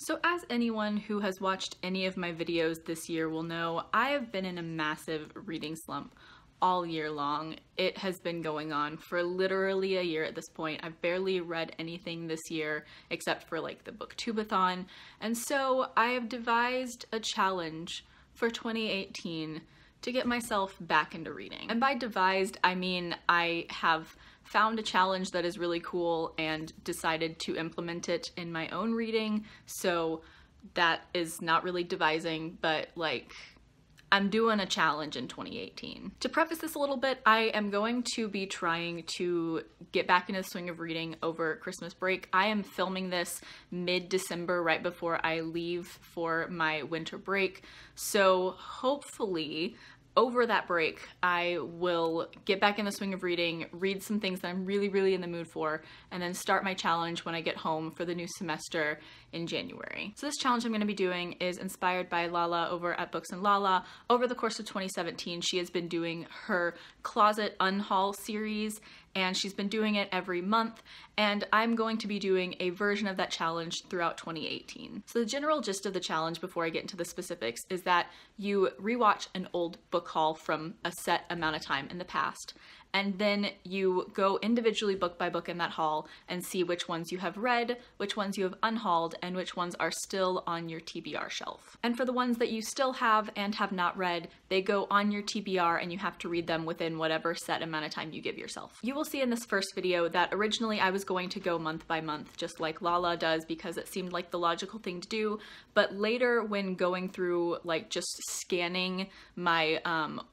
So as anyone who has watched any of my videos this year will know, I have been in a massive reading slump all year long. It has been going on for literally a year at this point. I've barely read anything this year except for like the booktubeathon. And so I have devised a challenge for 2018 to get myself back into reading. And by devised, I mean I have found a challenge that is really cool and decided to implement it in my own reading. So that is not really devising, but like I'm doing a challenge in 2018. To preface this a little bit, I am going to be trying to get back into the swing of reading over Christmas break. I am filming this mid-December, right before I leave for my winter break. So hopefully over that break, I will get back in the swing of reading, read some things that I'm really in the mood for, and then start my challenge when I get home for the new semester in January. So this challenge I'm going to be doing is inspired by Lala over at Books and Lala. Over the course of 2017, she has been doing her Closet Unhaul series, and she's been doing it every month, and I'm going to be doing a version of that challenge throughout 2018. So the general gist of the challenge, before I get into the specifics, is that you rewatch an old book haul from a set amount of time in the past, and then you go individually book by book in that haul and see which ones you have read, which ones you have unhauled, and which ones are still on your TBR shelf. And for the ones that you still have and have not read, they go on your TBR and you have to read them within whatever set amount of time you give yourself. You will see in this first video that originally I was going to go month by month, just like Lala does, because it seemed like the logical thing to do, but later when going through like just scanning my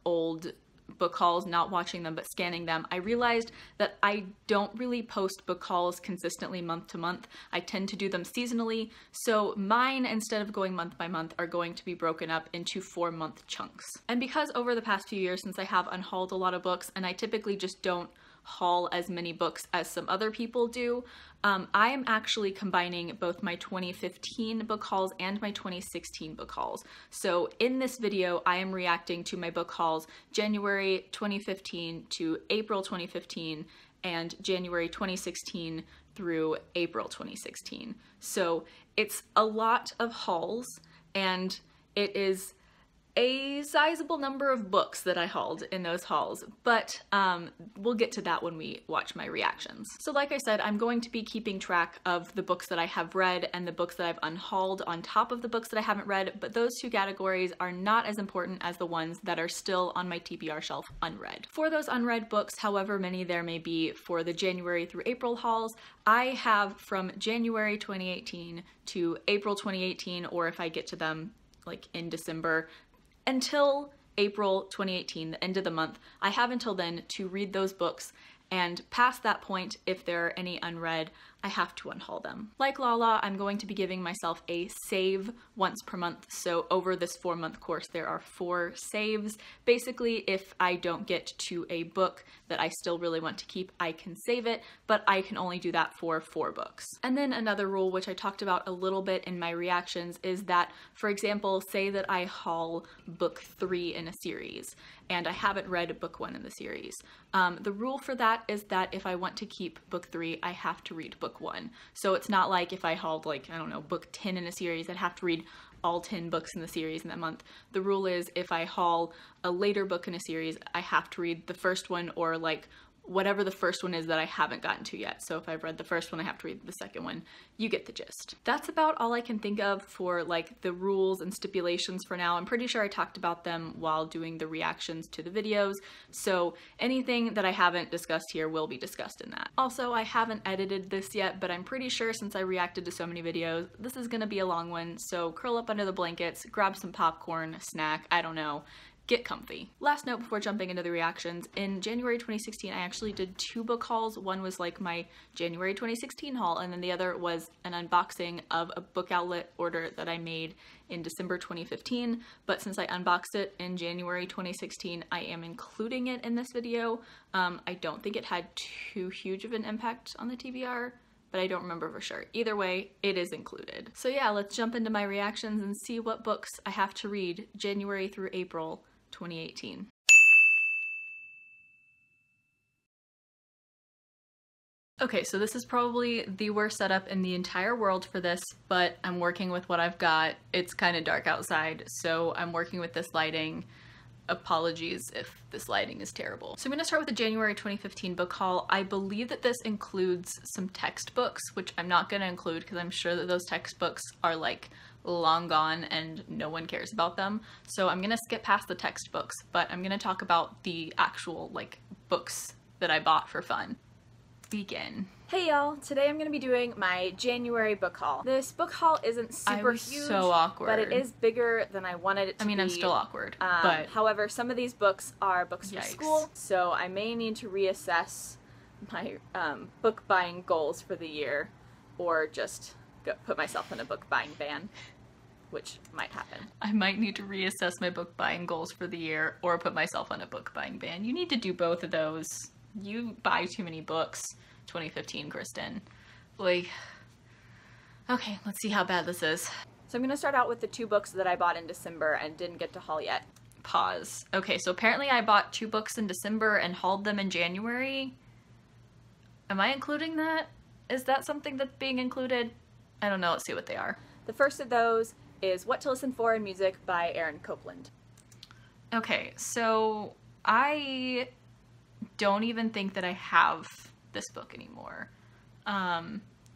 old book hauls, not watching them but scanning them, I realized that I don't really post book hauls consistently month to month. I tend to do them seasonally, so mine, instead of going month by month, are going to be broken up into 4-month chunks. And because over the past few years, since I have unhauled a lot of books, and I typically just don't haul as many books as some other people do, I am actually combining both my 2015 book hauls and my 2016 book hauls. So in this video, I am reacting to my book hauls January 2015 to April 2015 and January 2016 through April 2016. So it's a lot of hauls, and it is a sizable number of books that I hauled in those hauls, but we'll get to that when we watch my reactions. So like I said, I'm going to be keeping track of the books that I have read and the books that I've unhauled on top of the books that I haven't read, but those two categories are not as important as the ones that are still on my TBR shelf unread. For those unread books, however many there may be for the January through April hauls, I have from January 2018 to April 2018, or if I get to them like in December, until April 2018, the end of the month. I have until then to read those books, and past that point, if there are any unread, I have to unhaul them. Like Lala, I'm going to be giving myself a save once per month. So over this 4-month course, there are 4 saves. Basically, if I don't get to a book that I still really want to keep, I can save it, but I can only do that for 4 books. And then another rule, which I talked about a little bit in my reactions, is that, for example, say that I haul book 3 in a series, and I haven't read book 1 in the series. The rule for that is that if I want to keep book 3, I have to read book 1. So it's not like if I hauled, like, I don't know, book 10 in a series, I'd have to read all 10 books in the series in that month. The rule is if I haul a later book in a series, I have to read the first one, or like whatever the first one is that I haven't gotten to yet. So if I've read the first one, I have to read the second one. You get the gist. That's about all I can think of for like the rules and stipulations for now. I'm pretty sure I talked about them while doing the reactions to the videos, so anything that I haven't discussed here will be discussed in that. Also, I haven't edited this yet, but I'm pretty sure since I reacted to so many videos, this is gonna be a long one, so curl up under the blankets, grab some popcorn, a snack, I don't know, get comfy. Last note before jumping into the reactions, in January 2016 I actually did 2 book hauls. One was like my January 2016 haul, and then the other was an unboxing of a book outlet order that I made in December 2015, but since I unboxed it in January 2016, I am including it in this video. I don't think it had too huge of an impact on the TBR, but I don't remember for sure. Either way, it is included. So yeah, let's jump into my reactions and see what books I have to read January through April 2018. Okay, so this is probably the worst setup in the entire world for this, but I'm working with what I've got. It's kind of dark outside, so I'm working with this lighting. Apologies if this lighting is terrible. So I'm going to start with the January 2015 book haul. I believe that this includes some textbooks, which I'm not going to include because I'm sure that those textbooks are like long gone and no one cares about them. So I'm going to skip past the textbooks, but I'm going to talk about the actual like books that I bought for fun. Begin. Hey y'all, today I'm going to be doing my January book haul. This book haul isn't super huge, so awkward, but it is bigger than I wanted it to be. I mean, I'm still awkward, but... However, some of these books are books Yikes. for school, so I may need to reassess my book buying goals for the year, or just put myself in a book buying ban, which might happen. I might need to reassess my book buying goals for the year, or put myself on a book buying ban. You need to do both of those. You buy too many books. 2015, Kristen. Like, okay, let's see how bad this is. So I'm going to start out with the 2 books that I bought in December and didn't get to haul yet. Pause. Okay, so apparently I bought 2 books in December and hauled them in January. Am I including that? Is that something that's being included? I don't know. Let's see what they are. The first of those is What to Listen For in Music by Aaron Copland. Okay, so I don't even think that I have this book anymore.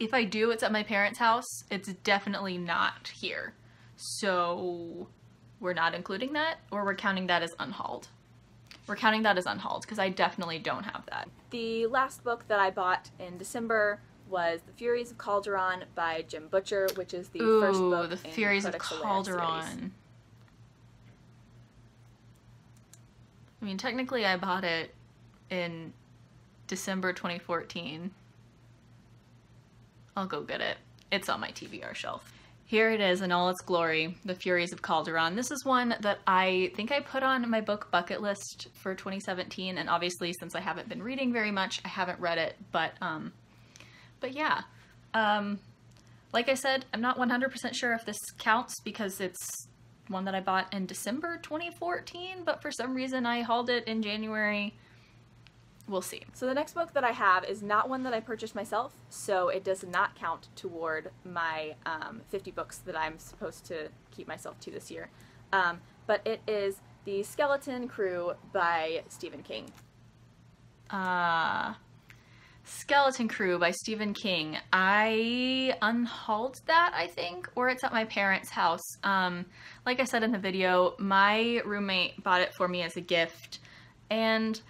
If I do, it's at my parents' house. It's definitely not here. So we're not including that, or we're counting that as unhauled. We're counting that as unhauled because I definitely don't have that. The last book that I bought in December was The Furies of Calderon by Jim Butcher, which is the first book The Furies of Calderon. I mean, technically I bought it in December 2014. I'll go get it. It's on my TBR shelf. Here it is in all its glory, The Furies of Calderon. This is one that I think I put on my book bucket list for 2017, and obviously since I haven't been reading very much, I haven't read it, but yeah. Like I said, I'm not 100% sure if this counts because it's one that I bought in December 2014, but for some reason I hauled it in January. We'll see. So the next book that I have is not one that I purchased myself, so it does not count toward my 50 books that I'm supposed to keep myself to this year. But it is The Skeleton Crew by Stephen King. Skeleton Crew by Stephen King. I unhauled that, I think, or it's at my parents' house. Like I said in the video, my roommate bought it for me as a gift, and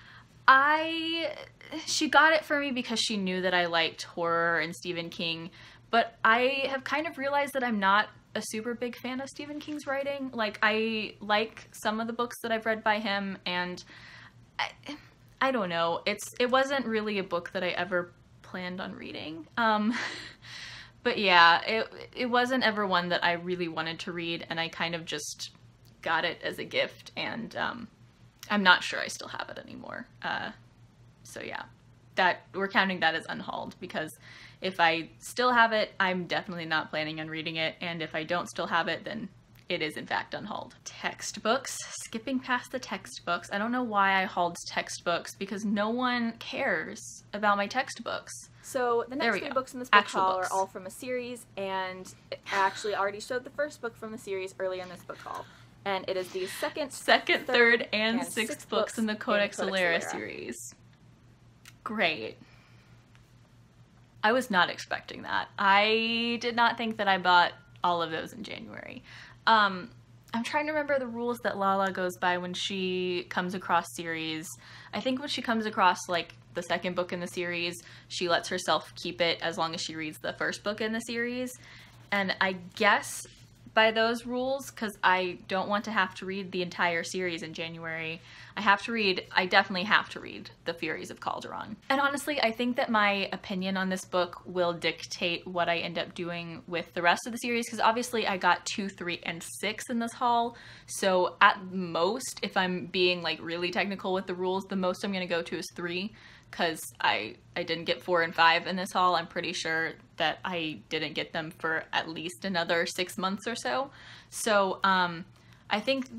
she got it for me because she knew that I liked horror and Stephen King, but I have kind of realized that I'm not a super big fan of Stephen King's writing. Like, I like some of the books that I've read by him, and I don't know. It wasn't really a book that I ever planned on reading. But yeah, it wasn't ever one that I really wanted to read, and I kind of just got it as a gift, and I'm not sure I still have it anymore. So yeah, we're counting that as unhauled, because if I still have it, I'm definitely not planning on reading it, and if I don't still have it, then it is in fact unhauled. Textbooks. Skipping past the textbooks. I don't know why I hauled textbooks, because no one cares about my textbooks. So the next 3 books in this book haul books are all from a series, and I actually already showed the first book from the series earlier in this book haul. And it is the second, third, and sixth books in the Codex Alera series. Great. I was not expecting that. I did not think that I bought all of those in January. I'm trying to remember the rules that Lala goes by when she comes across series. I think when she comes across, like, the second book in the series, she lets herself keep it as long as she reads the first book in the series. And I guess by those rules, because I don't want to have to read the entire series in January, I definitely have to read The Furies of Calderon. And honestly, I think that my opinion on this book will dictate what I end up doing with the rest of the series, because obviously I got 2, 3, and 6 in this haul, so at most, if I'm being like really technical with the rules, the most I'm going to go to is 3, because I didn't get 4 and 5 in this haul. I'm pretty sure that I didn't get them for at least another 6 months or so. So I think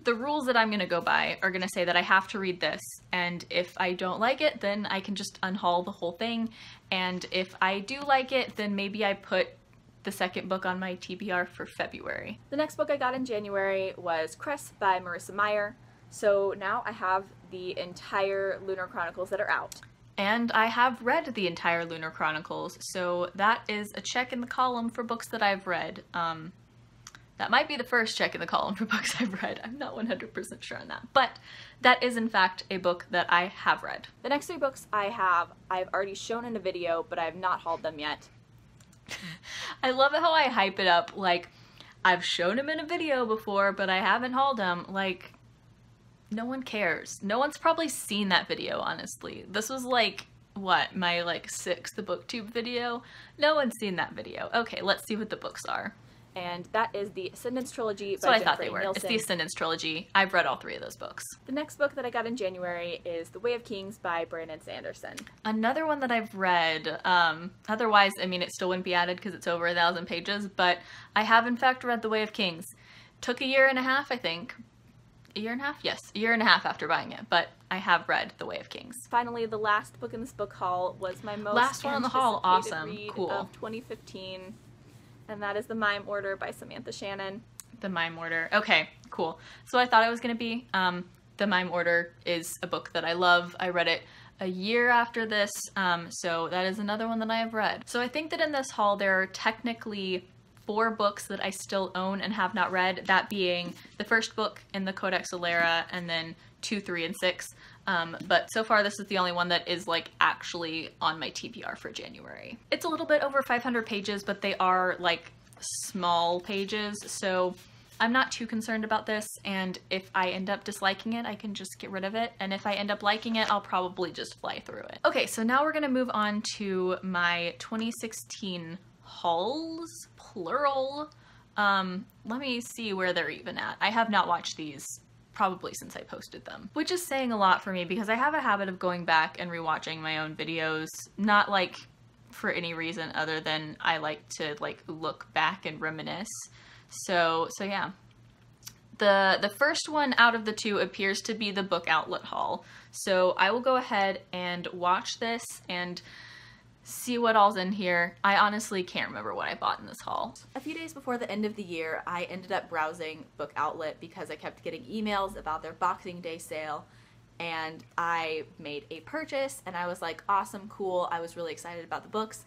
The rules that I'm gonna go by are gonna say that I have to read this, and if I don't like it, then I can just unhaul the whole thing, and if I do like it, then maybe I put the second book on my TBR for February. The next book I got in January was Cress by Marissa Meyer. So now I have the entire Lunar Chronicles that are out. And I have read the entire Lunar Chronicles, so that is a check in the column for books that I've read. That might be the first check in the column for books I've read. I'm not 100% sure on that. But that is, in fact, a book that I have read. The next 3 books I've already shown in a video, but I have not hauled them yet. I love how I hype it up, like, I've shown them in a video before, but I haven't hauled them. Like, no one cares. No one's probably seen that video, honestly. This was like, what, my like 6th booktube video? No one's seen that video. Okay, let's see what the books are. And that is the Ascendance Trilogy So by I Jennifer thought they were. Nielsen. It's the Ascendance Trilogy. I've read all 3 of those books. The next book that I got in January is The Way of Kings by Brandon Sanderson. Another one that I've read. Otherwise, I mean, it still wouldn't be added because it's over 1,000 pages, but I have in fact read The Way of Kings. Took a year and a half, I think. A year and a half? Yes, a year and a half after buying it, but I have read The Way of Kings. Finally, the last book in this book haul was my most Last one on the haul, awesome, read cool. of 2015, and that is The Mime Order by Samantha Shannon. The Mime Order. Okay, cool. So I thought it was going to be. The Mime Order is a book that I love. I read it a year after this, so that is another one that I have read. So I think that in this haul there are technically 4 books that I still own and have not read, that being the first book in the Codex Alera and then 2, 3, and 6. But so far this is the only one that is like actually on my TBR for January. It's a little bit over 500 pages, but they are like small pages, so I'm not too concerned about this, and if I end up disliking it, I can just get rid of it, and if I end up liking it, I'll probably just fly through it. Okay, so now we're gonna move on to my 2016 hauls, plural. Let me see where they're even at. I have not watched these probably since I posted them, which is saying a lot for me because I have a habit of going back and rewatching my own videos, not like for any reason other than I like to like look back and reminisce. So yeah. The first one out of the 2 appears to be the book outlet haul. So I will go ahead and watch this and see what all's in here. I honestly can't remember what I bought in this haul. A few days before the end of the year, I ended up browsing Book Outlet because I kept getting emails about their Boxing Day sale, and I made a purchase, and I was like, awesome, cool. I was really excited about the books.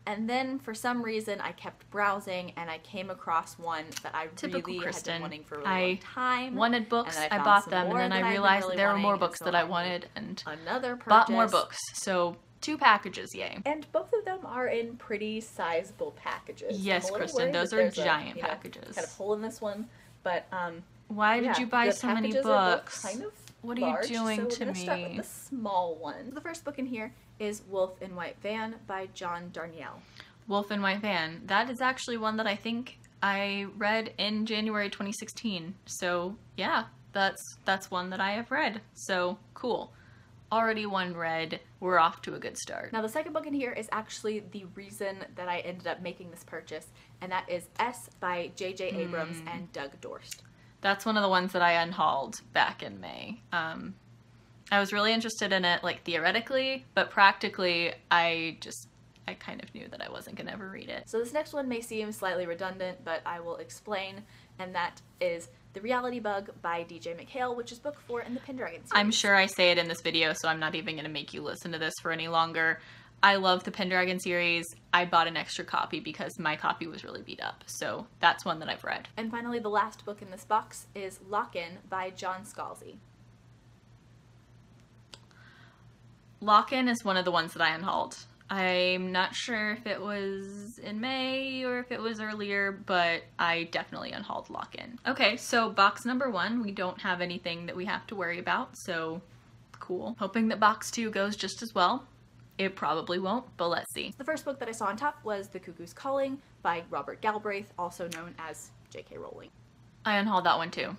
And then for some reason I kept browsing and I came across one that I really had been wanting for a really long time. Wanted books, I bought them, and then I realized there were more books that I wanted and another purchase. Bought more books. So 2 packages, yay. And both of them are in pretty sizable packages. Yes, Kristen, those are giant packages. Kind of hole in this one, but why did you buy so many books? Kind of what large, are you doing so to me? Start with the small one. The first book in here is Wolf in White Van by John Darnielle. Wolf in White Van. That is actually one that I think I read in January 2016. So yeah, that's one that I have read. So cool. Already one read. We're off to a good start. Now the second book in here is actually the reason that I ended up making this purchase, and that is S by J.J. Abrams and Doug Dorst. That's one of the ones that I unhauled back in May. I was really interested in it, like, theoretically, but practically, I kind of knew that I wasn't gonna ever read it. So this next one may seem slightly redundant, but I will explain, and that is The Reality Bug by DJ McHale, which is book 4 in the Pendragon series. I'm sure I say it in this video, so I'm not even gonna make you listen to this for any longer. I love the Pendragon series. I bought an extra copy because my copy was really beat up, so that's one that I've read. And finally, the last book in this box is Lock-In by John Scalzi. Lock-In is one of the ones that I unhauled. I'm not sure if it was in May or if it was earlier, but I definitely unhauled Lock-In. Okay, so box number 1, we don't have anything that we have to worry about, so cool. Hoping that box 2 goes just as well. It probably won't, but let's see. The first book that I saw on top was The Cuckoo's Calling by Robert Galbraith, also known as J.K. Rowling. I unhauled that one too.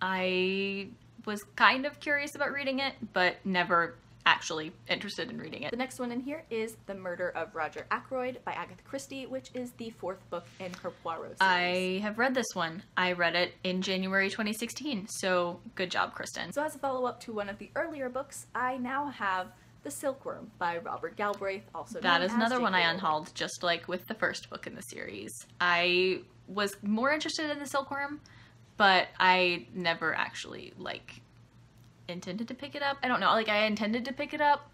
I was kind of curious about reading it, but never actually interested in reading it. The next one in here is The Murder of Roger Ackroyd by Agatha Christie, which is the 4th book in her Poirot series. I have read this one. I read it in January 2016, so good job, Kristen. So as a follow-up to one of the earlier books, I now have The Silkworm by Robert Galbraith, also That known is as another J.K. one I Rowling. unhauled, just like with the first book in the series. I was more interested in The Silkworm, but I never actually, like, intended to pick it up. I don't know, like, I intended to pick it up,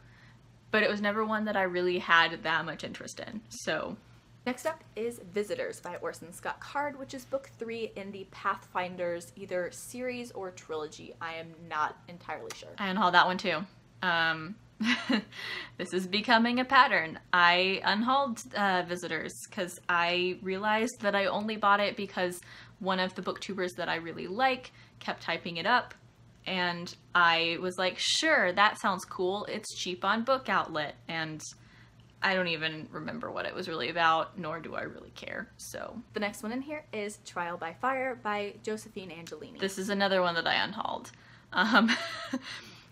but it was never one that I really had that much interest in, so. Next up is Visitors by Orson Scott Card, which is book 3 in the Pathfinders either series or trilogy. I am not entirely sure. I unhauled that one too. This is becoming a pattern. I unhauled Visitors because I realized that I only bought it because one of the booktubers that I really like kept typing it up, and I was like, sure, that sounds cool. It's cheap on Book Outlet, and I don't even remember what it was really about, nor do I really care, so. The next one in here is Trial by Fire by Josephine Angelini. This is another one that I unhauled.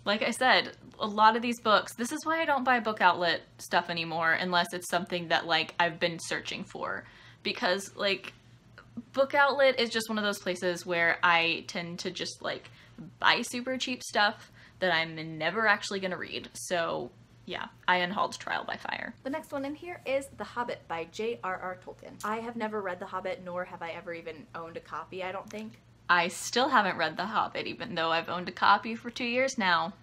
Like I said, a lot of these books, this is why I don't buy Book Outlet stuff anymore unless it's something that, like, I've been searching for. Because, like, Book Outlet is just one of those places where I tend to just, like, buy super cheap stuff that I'm never actually gonna read. So, yeah, I unhauled Trial by Fire. The next one in here is The Hobbit by J.R.R. Tolkien. I have never read The Hobbit, nor have I ever even owned a copy, I don't think. I still haven't read The Hobbit, even though I've owned a copy for 2 years now.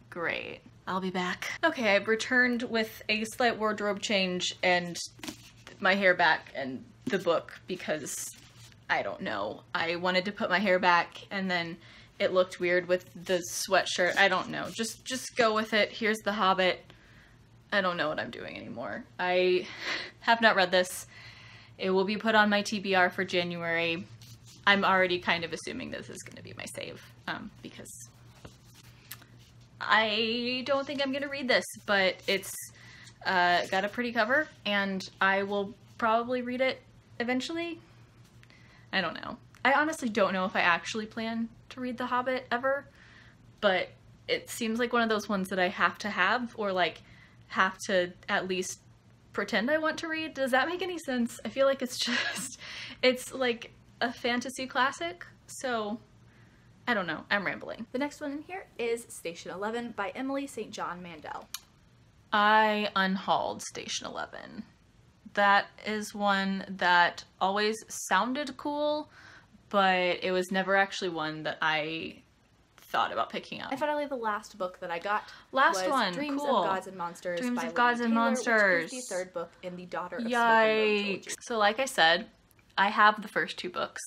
Great. I'll be back. Okay, I've returned with a slight wardrobe change and my hair back and the book because, I don't know, I wanted to put my hair back and then it looked weird with the sweatshirt. I don't know. Just go with it. Here's The Hobbit. I don't know what I'm doing anymore. I have not read this. It will be put on my TBR for January. I'm already kind of assuming this is going to be my save, because I don't think I'm going to read this, but it's got a pretty cover, and I will probably read it eventually. I don't know. I honestly don't know if I actually plan to read The Hobbit ever, but it seems like one of those ones that I have to have, or like have to at least pretend I want to read. Does that make any sense? I feel like it's like a fantasy classic, so I don't know. I'm rambling. The next one in here is Station 11 by Emily St. John Mandel. I unhauled Station 11. That is one that always sounded cool, but it was never actually one that I thought about picking up. And finally, the last book that I got Last was one, Dreams cool. of Gods and Monsters Dreams by of Gods Lady and Taylor, Monsters. which is the 3rd book in the Daughter of Smoke and Bone Yikes. trilogy. So like I said, I have the first 2 books.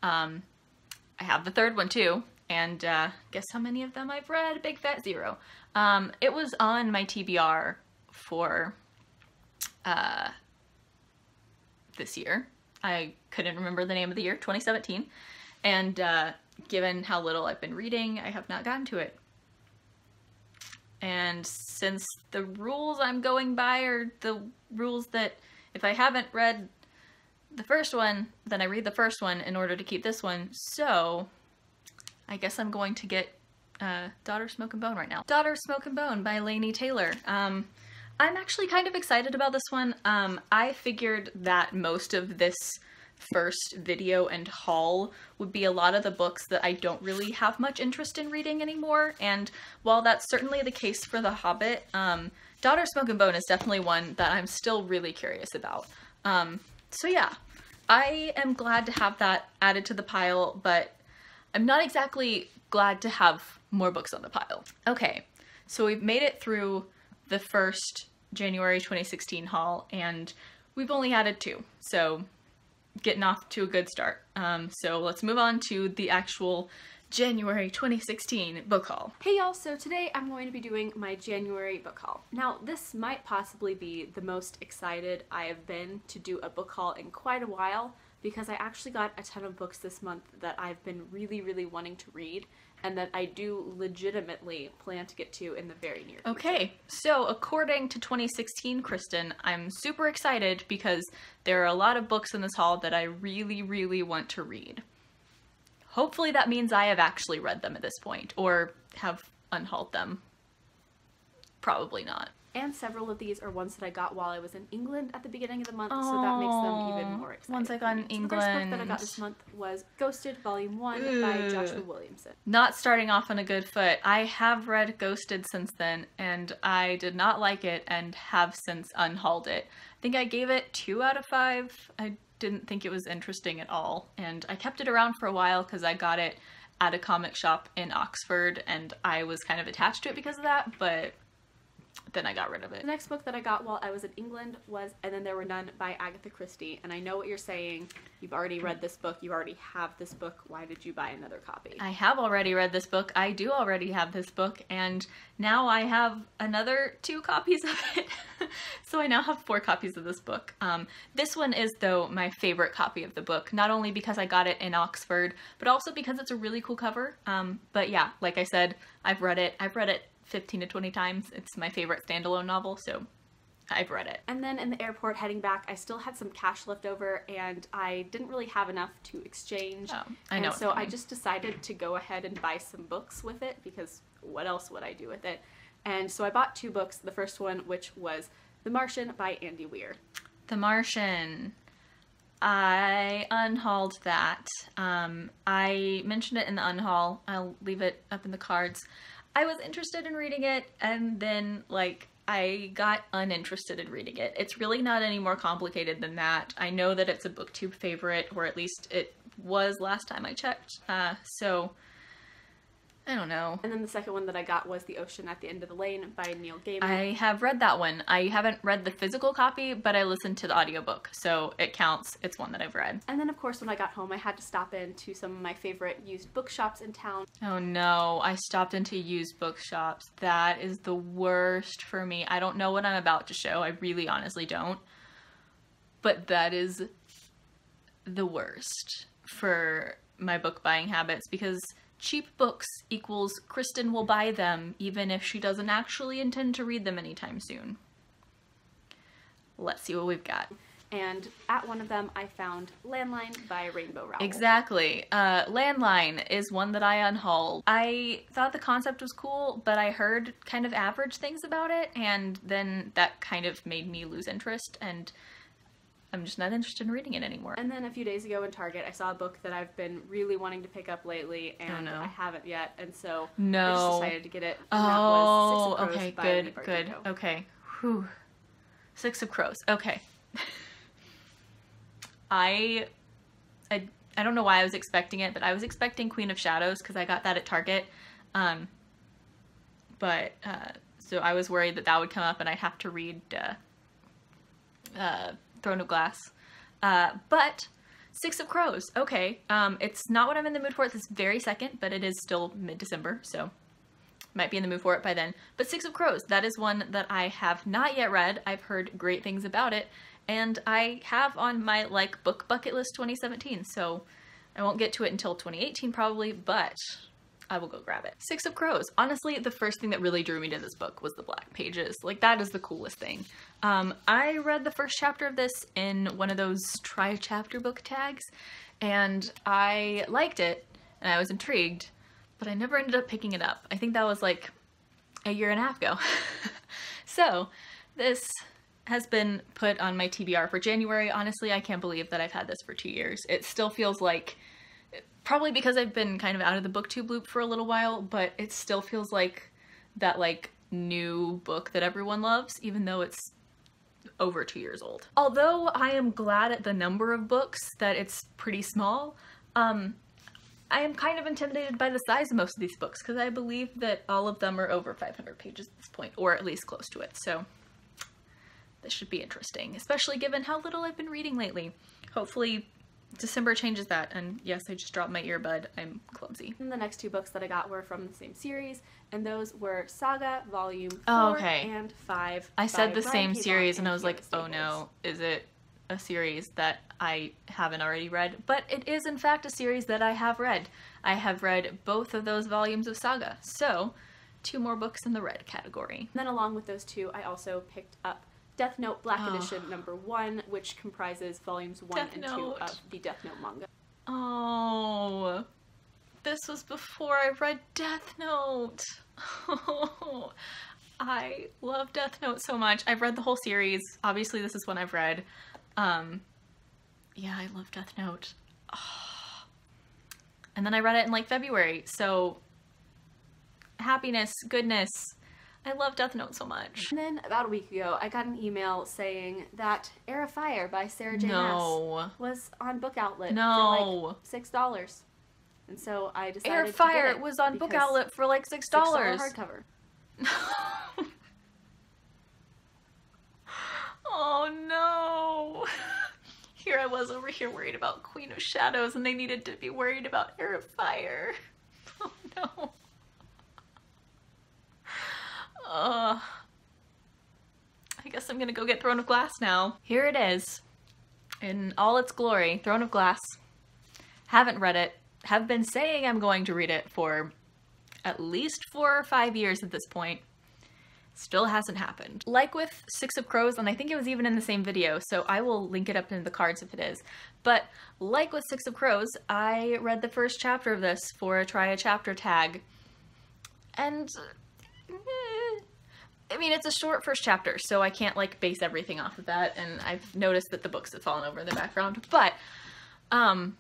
I have the 3rd one too, and guess how many of them I've read? Big fat 0. It was on my TBR for this year. I couldn't remember the name of the year, 2017, and given how little I've been reading, I have not gotten to it. And since the rules I'm going by are the rules that if I haven't read the first one, then I read the first one in order to keep this one, so I guess I'm going to get Daughter Smoke and Bone right now. Daughter Smoke and Bone by Laini Taylor. I'm actually kind of excited about this one. I figured that most of this first video and haul would be a lot of the books that I don't really have much interest in reading anymore, and while that's certainly the case for The Hobbit, Daughter Smoke and Bone is definitely one that I'm still really curious about. So yeah, I am glad to have that added to the pile, but I'm not exactly glad to have more books on the pile. Okay, so we've made it through the first January 2016 haul, and we've only added 2, so getting off to a good start. So let's move on to the actual January 2016 book haul. Hey y'all, so today I'm going to be doing my January book haul. Now this might possibly be the most excited I have been to do a book haul in quite a while, because I actually got a ton of books this month that I've been really wanting to read, and that I do legitimately plan to get to in the very near future. Okay, so according to 2016 Kristen, I'm super excited because there are a lot of books in this haul that I really want to read. Hopefully that means I have actually read them at this point, or have unhauled them. Probably not. And several of these are ones that I got while I was in England at the beginning of the month, so that makes them even more exciting. Ones I got in England. So the first book that I got this month was Ghosted, Volume 1 by Joshua Williamson. Not starting off on a good foot. I have read Ghosted since then, and I did not like it and have since unhauled it. I think I gave it 2 out of 5. I didn't think it was interesting at all, and I kept it around for a while because I got it at a comic shop in Oxford, and I was kind of attached to it because of that, but then I got rid of it. The next book that I got while I was in England was And Then There Were None by Agatha Christie. And I know what you're saying. You've already read this book. You already have this book. Why did you buy another copy? I have already read this book. I do already have this book. And now I have another 2 copies of it. So I now have 4 copies of this book. This one is, though, my favorite copy of the book. Not only because I got it in Oxford, but also because it's a really cool cover. But yeah, like I said, I've read it 15 to 20 times. It's my favorite standalone novel, so I've read it. And then in the airport heading back, I still had some cash left over, and I didn't really have enough to exchange. Oh, I know. And so I just decided to go ahead and buy some books with it, because what else would I do with it? And so I bought 2 books. The first one, which was The Martian by Andy Weir. The Martian. I unhauled that. I mentioned it in the unhaul. I'll leave it up in the cards. I was interested in reading it, and then, like, I got uninterested in reading it. It's really not any more complicated than that. I know that it's a BookTube favorite, or at least it was last time I checked, so I don't know. And then the second one that I got was The Ocean at the End of the Lane by Neil Gaiman. I have read that one. I haven't read the physical copy, but I listened to the audiobook, so it counts. It's one that I've read. And then, of course, when I got home, I had to stop in to some of my favorite used bookshops in town. Oh no, I stopped into used bookshops. That is the worst for me. I don't know what I'm about to show. I really honestly don't. But that is the worst for my book buying habits, because cheap books equals Kristen will buy them even if she doesn't actually intend to read them anytime soon. Let's see what we've got. And at one of them, I found Landline by Rainbow Rowell. Exactly. Landline is one that I unhauled. I thought the concept was cool, but I heard kind of average things about it, and then that kind of made me lose interest, and I'm just not interested in reading it anymore. And then a few days ago in Target, I saw a book that I've been really wanting to pick up lately, and I haven't yet, and so I just decided to get it. And that was 6 of Crows okay, by good, Lee good, Bardugo. okay. Whew. 6 of Crows, okay. I don't know why I was expecting it, but I was expecting Queen of Shadows because I got that at Target. So I was worried that that would come up and I'd have to read Throne of Glass. But 6 of Crows, okay. It's not what I'm in the mood for this very second, but it is still mid-December, so might be in the mood for it by then. But 6 of Crows, that is one that I have not yet read. I've heard great things about it, and I have on my, like, book bucket list 2017, so I won't get to it until 2018 probably, but I will go grab it. 6 of Crows. Honestly, the first thing that really drew me to this book was the black pages. Like, that is the coolest thing. I read the first chapter of this in one of those try chapter book tags, and I liked it, and I was intrigued, but I never ended up picking it up. I think that was like a year and a half ago. So, this has been put on my TBR for January. Honestly, I can't believe that I've had this for 2 years. It still feels like, probably because I've been kind of out of the booktube loop for a little while, but it still feels like that, like, new book that everyone loves, even though it's over 2 years old. Although I am glad at the number of books, that it's pretty small, I am kind of intimidated by the size of most of these books, because I believe that all of them are over 500 pages at this point, or at least close to it, so this should be interesting, especially given how little I've been reading lately. Hopefully December changes that, and yes, I just dropped my earbud. I'm clumsy. And the next 2 books that I got were from the same series, and those were Saga Volume 4 and 5. I said the Brian same K. series, Vaughan and I was like, Fiona oh no, Staples. is it a series that I haven't already read? But it is in fact a series that I have read. I have read both of those volumes of Saga, so 2 more books in the red category. And then along with those 2, I also picked up Death Note Black Edition number 1, which comprises volumes 1 and 2 of the Death Note manga. Oh, this was before I read Death Note. I love Death Note so much. I've read the whole series. Obviously, this is one I've read. Yeah, I love Death Note. Oh. And then I read it in like February, so happiness, goodness. I love Death Note so much. And then about a week ago, I got an email saying that Air of Fire by Sarah J. Maas was on Book Outlet for like $6. And so I decided Air of Fire was on Book Outlet for like $6. $6 hardcover. Oh no. Here I was over here worried about Queen of Shadows, and they needed to be worried about Air of Fire. Oh no. I guess I'm gonna go get Throne of Glass now. Here it is, in all its glory, Throne of Glass. Haven't read it. Have been saying I'm going to read it for at least 4 or 5 years at this point. Still hasn't happened. Like with Six of Crows, and I think it was even in the same video, so I will link it up in the cards if it is. But like with Six of Crows, I read the first chapter of this for a try a chapter tag. And I mean, it's a short first chapter, so I can't like base everything off of that, and I've noticed that the books have fallen over in the background, but I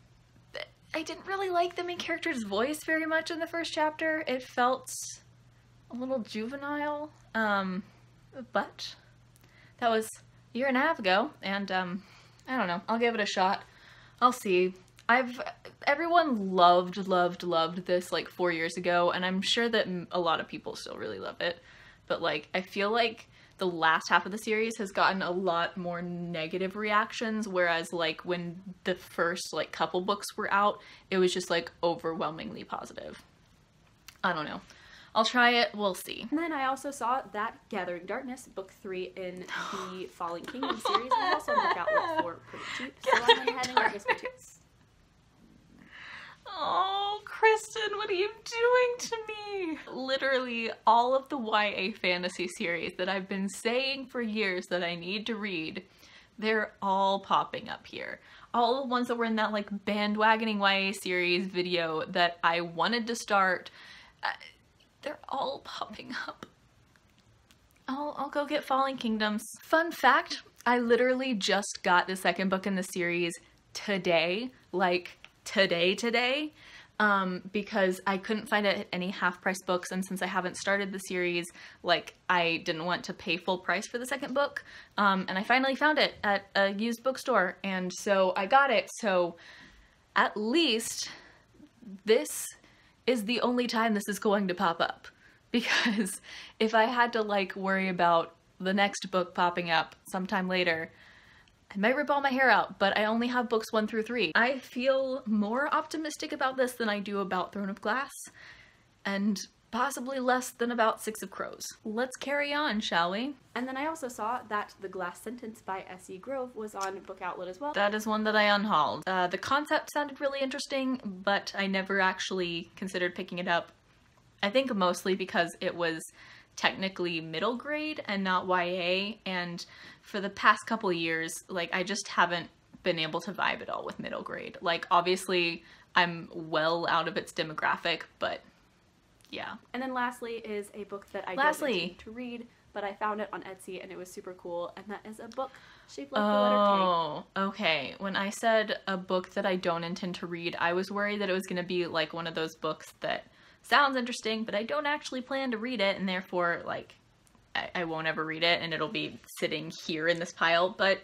didn't really like the main character's voice very much in the first chapter. It felt a little juvenile, but that was a year and a half ago, and I don't know, I'll give it a shot. I'll see. Everyone loved this like 4 years ago, and I'm sure that a lot of people still really love it, but like I feel like the last half of the series has gotten a lot more negative reactions, whereas like when the first like couple books were out, it was just like overwhelmingly positive. I don't know. I'll try it, we'll see. And then I also saw that Gathering Darkness, book 3 in the Fallen Kingdom series, was also on Book Outlet for pretty cheap, so I went ahead and got this one too. Oh, Kristen, what are you doing to me? Literally all of the YA fantasy series that I've been saying for years that I need to read, they're all popping up here. All the ones that were in that like bandwagoning YA series video that I wanted to start, they're all popping up. I'll go get Fallen Kingdoms. Fun fact, I literally just got the second book in the series today, like today, because I couldn't find it at any half-price books, and since I haven't started the series, like, I didn't want to pay full price for the second book, and I finally found it at a used bookstore, and so I got it. So at least this is the only time this is going to pop up, because if I had to like worry about the next book popping up sometime later, I might rip all my hair out, but I only have books 1 through 3. I feel more optimistic about this than I do about Throne of Glass, and possibly less than about Six of Crows. Let's carry on, shall we? And then I also saw that The Glass Sentence by S.E. Grove was on Book Outlet as well. That is one that I unhauled. The concept sounded really interesting, but I never actually considered picking it up. I think mostly because it was technically middle grade and not YA, and for the past couple of years, like, I just haven't been able to vibe at all with middle grade. Like, obviously, I'm well out of its demographic, but yeah. And then lastly is a book that I don't intend to read, but I found it on Etsy and it was super cool, and that is a book shaped like the letter K. Oh, okay. When I said a book that I don't intend to read, I was worried that it was going to be like one of those books that sounds interesting, but I don't actually plan to read it, and therefore, like, I won't ever read it, and it'll be sitting here in this pile, but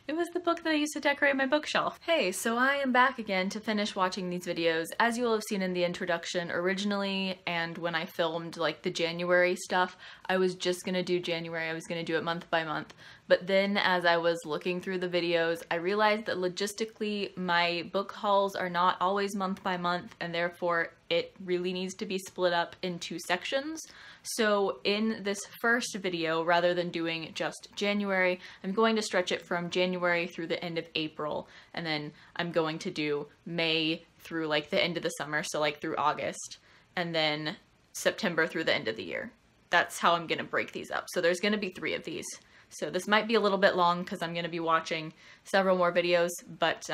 it was the book that I used to decorate my bookshelf. Hey, so I am back again to finish watching these videos. As you will have seen in the introduction originally, and when I filmed, like, the January stuff, I was just gonna do January, I was gonna do it month by month, but then as I was looking through the videos, I realized that logistically, my book hauls are not always month by month, and therefore it really needs to be split up into sections. So in this first video, rather than doing just January, I'm going to stretch it from January through the end of April, and then I'm going to do May through like the end of the summer, so like through August, and then September through the end of the year. That's how I'm going to break these up. So there's going to be 3 of these. So this might be a little bit long because I'm going to be watching several more videos, but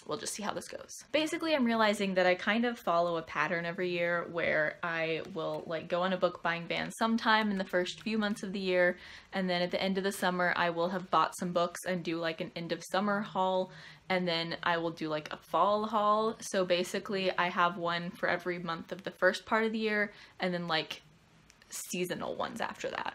we'll just see how this goes. Basically, I'm realizing that I kind of follow a pattern every year where I will like go on a book buying ban sometime in the first few months of the year, and then at the end of the summer I will have bought some books and do like an end of summer haul, and then I will do like a fall haul. So basically I have one for every month of the first part of the year, and then like seasonal ones after that.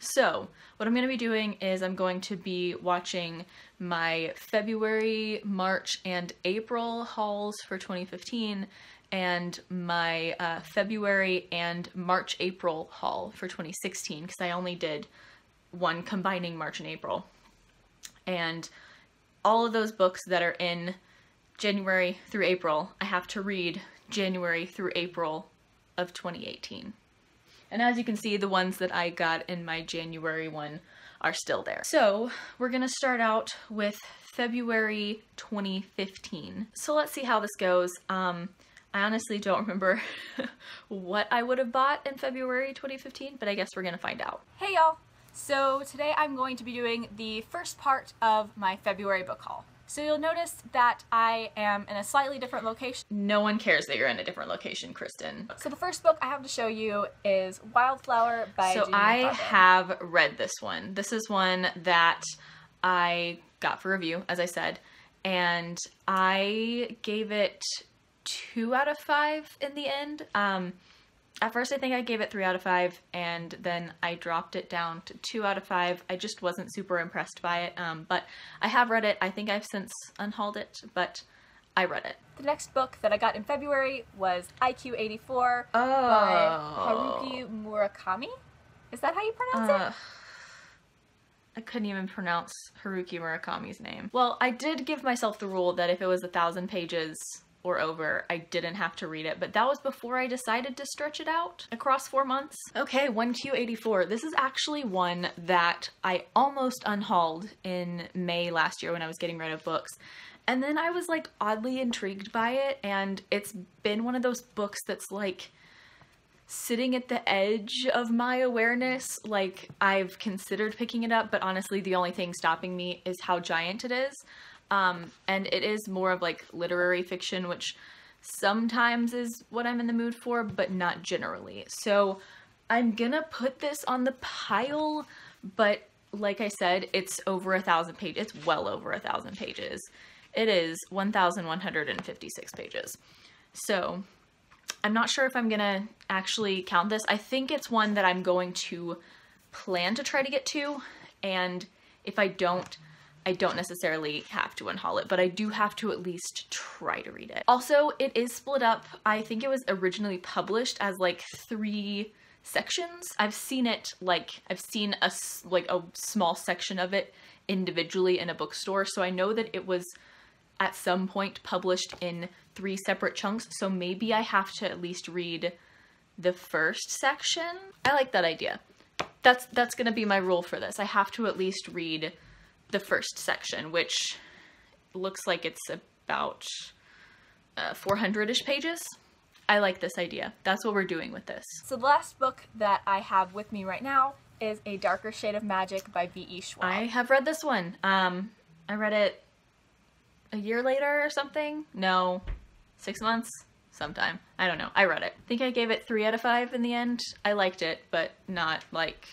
So what I'm going to be doing is I'm going to be watching my February, March, and April hauls for 2015, and my February and March, April haul for 2016, because I only did one combining March and April. And all of those books that are in January through April, I have to read January through April of 2018. And as you can see, the ones that I got in my January one are still there. So we're gonna start out with February 2015. So let's see how this goes. I honestly don't remember what I would have bought in February 2015, but I guess we're gonna find out. Hey y'all! So today I'm going to be doing the first part of my February book haul. So you'll notice that I am in a slightly different location. No one cares that you're in a different location, Kristen. So the first book I have to show you is Wildflower by So I have read this one. This is one that I got for review, as I said, and I gave it 2 out of 5 in the end. At first I think I gave it 3 out of 5, and then I dropped it down to 2 out of 5. I just wasn't super impressed by it, but I have read it. I think I've since unhauled it, but I read it. The next book that I got in February was IQ 84 by Haruki Murakami. Is that how you pronounce it? I couldn't even pronounce Haruki Murakami's name. Well, I did give myself the rule that if it was 1,000 pages or over, I didn't have to read it, but that was before I decided to stretch it out across 4 months. Okay, 1Q84. This is actually one that I almost unhauled in May last year when I was getting rid of books. And then I was like oddly intrigued by it, and it's been one of those books that's like sitting at the edge of my awareness. Like, I've considered picking it up, but honestly the only thing stopping me is how giant it is. And it is more of like literary fiction, which sometimes is what I'm in the mood for, but not generally. So I'm gonna put this on the pile, but like I said, it's over 1,000 pages. It's well over 1,000 pages. It is 1,156 pages. So I'm not sure if I'm gonna actually count this. I think it's one that I'm going to plan to try to get to, and if I don't necessarily have to unhaul it, but I do have to at least try to read it. Also, it is split up. I think it was originally published as like 3 sections. I've seen it like, I've seen a small section of it individually in a bookstore, so I know that it was at some point published in 3 separate chunks, so maybe I have to at least read the first section. I like that idea. That's gonna be my rule for this. I have to at least read the first section, which looks like it's about 400-ish pages. I like this idea. That's what we're doing with this. So the last book that I have with me right now is A Darker Shade of Magic by V.E. Schwab. I have read this one. I read it a year later or something. No, 6 months? Sometime. I don't know. I read it. I think I gave it 3 out of 5 in the end. I liked it, but not like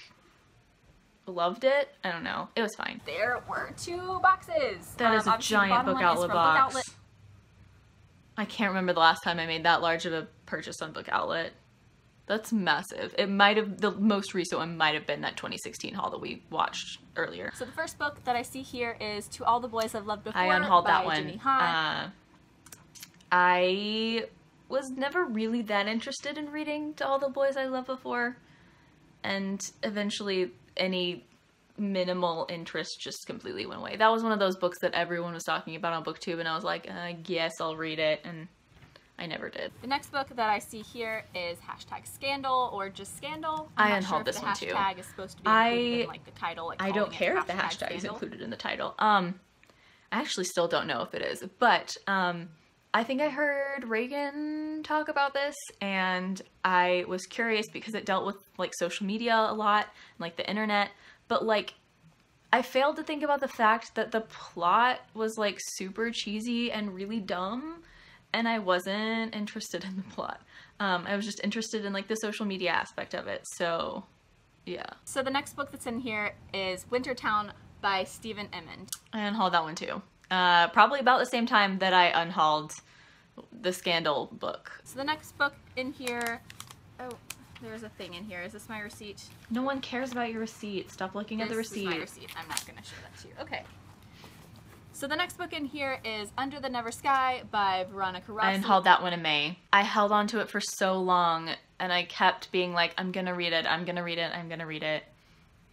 loved it. I don't know. It was fine. There were 2 boxes. That is a giant book outlet box. I can't remember the last time I made that large of a purchase on Book Outlet. That's massive. It might have, the most recent one might have been that 2016 haul that we watched earlier. So the first book that I see here is To All the Boys I've Loved Before. I unhauled that one. Jenny Han. I was never really that interested in reading To All the Boys I Loved Before, and eventually any minimal interest just completely went away. That was one of those books that everyone was talking about on BookTube, and I was like, I guess I'll read it, and I never did. The next book that I see here is #Scandal or just Scandal. I unhauled this one too. The hashtag is supposed to be included in like the title. Like, I don't care if the hashtag is included in the title. I actually still don't know if it is, but I think I heard Reagan talk about this, and I was curious because it dealt with like social media a lot, like the internet, but like I failed to think about the fact that the plot was like super cheesy and really dumb, and I wasn't interested in the plot. I was just interested in like the social media aspect of it, so yeah. So the next book that's in here is Wintertown by Stephen Emmond. I unhauled that one too. Probably about the same time that I unhauled the Scandal book. So the next book in here, oh, there's a thing in here. Is this my receipt? No one cares about your receipt. Stop looking at the receipt. This is my receipt. I'm not going to show that to you. Okay. So the next book in here is Under the Never Sky by Veronica Ross. I unhauled that one in May. I held on to it for so long, and I kept being like, I'm gonna read it, I'm gonna read it, I'm gonna read it.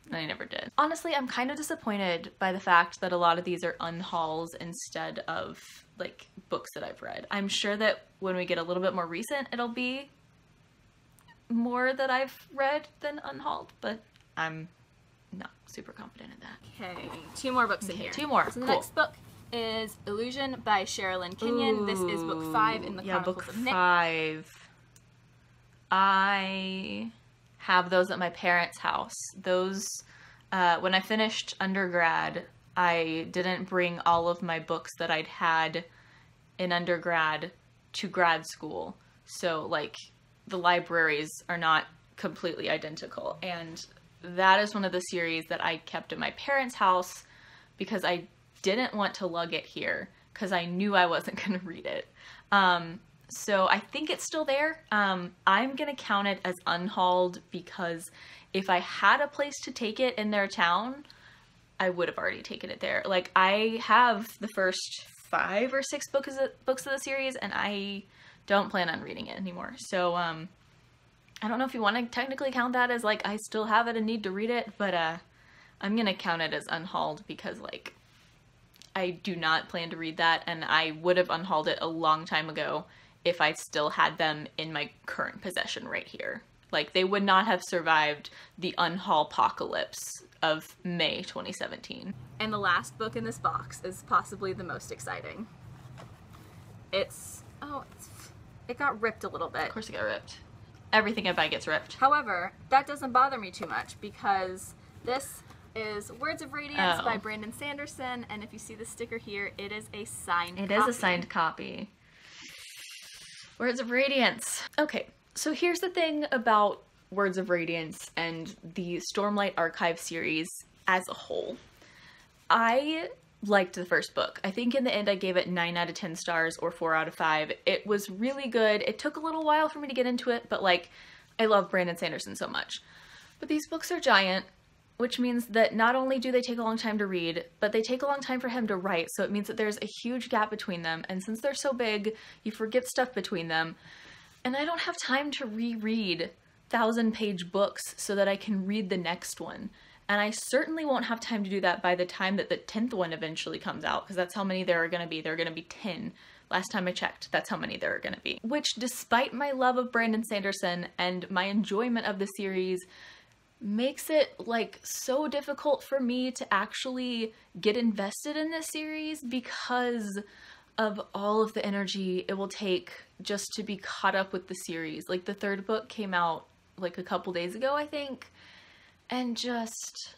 And I never did. Honestly, I'm kind of disappointed by the fact that a lot of these are unhauls instead of like books that I've read. I'm sure that when we get a little bit more recent, it'll be more that I've read than unhauled, but I'm not super confident in that. Okay, 2 more books in here. 2 more. So the next book is Illusion by Sherilyn Kenyon. Ooh, this is book 5 in the Chronicles of Nick. Yeah, book 5. I have those at my parents' house. Those, when I finished undergrad, I didn't bring all of my books that I'd had in undergrad to grad school. So, like, the libraries are not completely identical. And that is one of the series that I kept at my parents' house because I didn't want to lug it here because I knew I wasn't going to read it. So I think it's still there. I'm going to count it as unhauled because if I had a place to take it in their town, I would have already taken it there. Like, I have the first 5 or 6 books of the series, and I don't plan on reading it anymore. So, I don't know if you want to technically count that as, like, I still have it and need to read it, but, I'm going to count it as unhauled because, like, I do not plan to read that, and I would have unhauled it a long time ago if I still had them in my current possession right here. Like, they would not have survived the unhaul apocalypse of May 2017. And the last book in this box is possibly the most exciting. It got ripped a little bit. Of course it got ripped. Everything I buy gets ripped. However, that doesn't bother me too much because this is Words of Radiance by Brandon Sanderson, and if you see the sticker here, it is a signed copy. It is a signed copy. Words of Radiance. Okay, so here's the thing about Words of Radiance and the Stormlight Archive series as a whole. I liked the first book. I think in the end I gave it 9 out of 10 stars or 4 out of 5. It was really good. It took a little while for me to get into it, but like, I love Brandon Sanderson so much. But these books are giant, which means that not only do they take a long time to read, but they take a long time for him to write, so it means that there's a huge gap between them, and since they're so big, you forget stuff between them, and I don't have time to reread 1,000-page books so that I can read the next one, and I certainly won't have time to do that by the time that the 10th one eventually comes out, because that's how many there are going to be. There are going to be 10. Last time I checked, that's how many there are going to be. Which, despite my love of Brandon Sanderson and my enjoyment of the series, makes it like so difficult for me to actually get invested in this series because of all of the energy it will take just to be caught up with the series. Like, the 3rd book came out like a couple days ago, I think, and just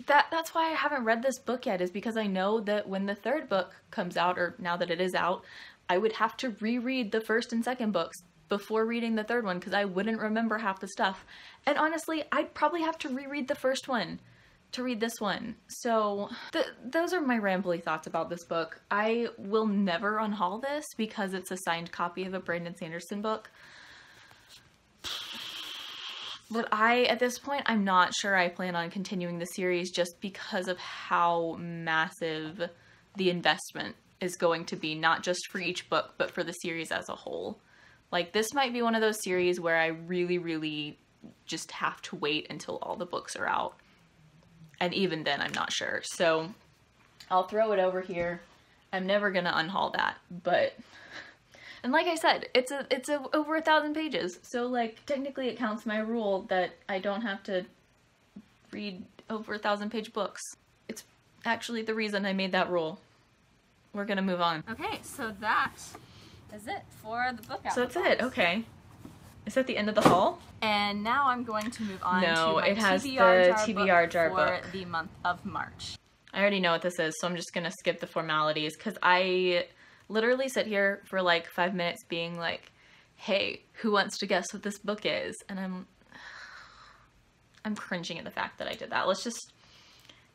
that's why I haven't read this book yet, is because I know that when the 3rd book comes out, or now that it is out, I would have to reread the 1st and 2nd books before reading the 3rd one because I wouldn't remember half the stuff. And honestly, I'd probably have to reread the 1st one to read this one. So those are my rambly thoughts about this book. I will never unhaul this because it's a signed copy of a Brandon Sanderson book. But at this point, I'm not sure I plan on continuing the series just because of how massive the investment is going to be, not just for each book, but for the series as a whole. Like, this might be one of those series where I really, really just have to wait until all the books are out. And even then, I'm not sure. So, I'll throw it over here. I'm never gonna unhaul that, but... And like I said, it's over 1,000 pages. So, like, technically it counts my rule that I don't have to read over 1,000-page books. It's actually the reason I made that rule. We're gonna move on. Okay, so that is it for the book out. So that's it, okay. Is that the end of the haul? And now I'm going to move on to my it has TBR the TBR jar book for the month of March. I already know what this is, so I'm just gonna skip the formalities because I literally sit here for like 5 minutes being like, hey, who wants to guess what this book is? And I'm cringing at the fact that I did that. Let's just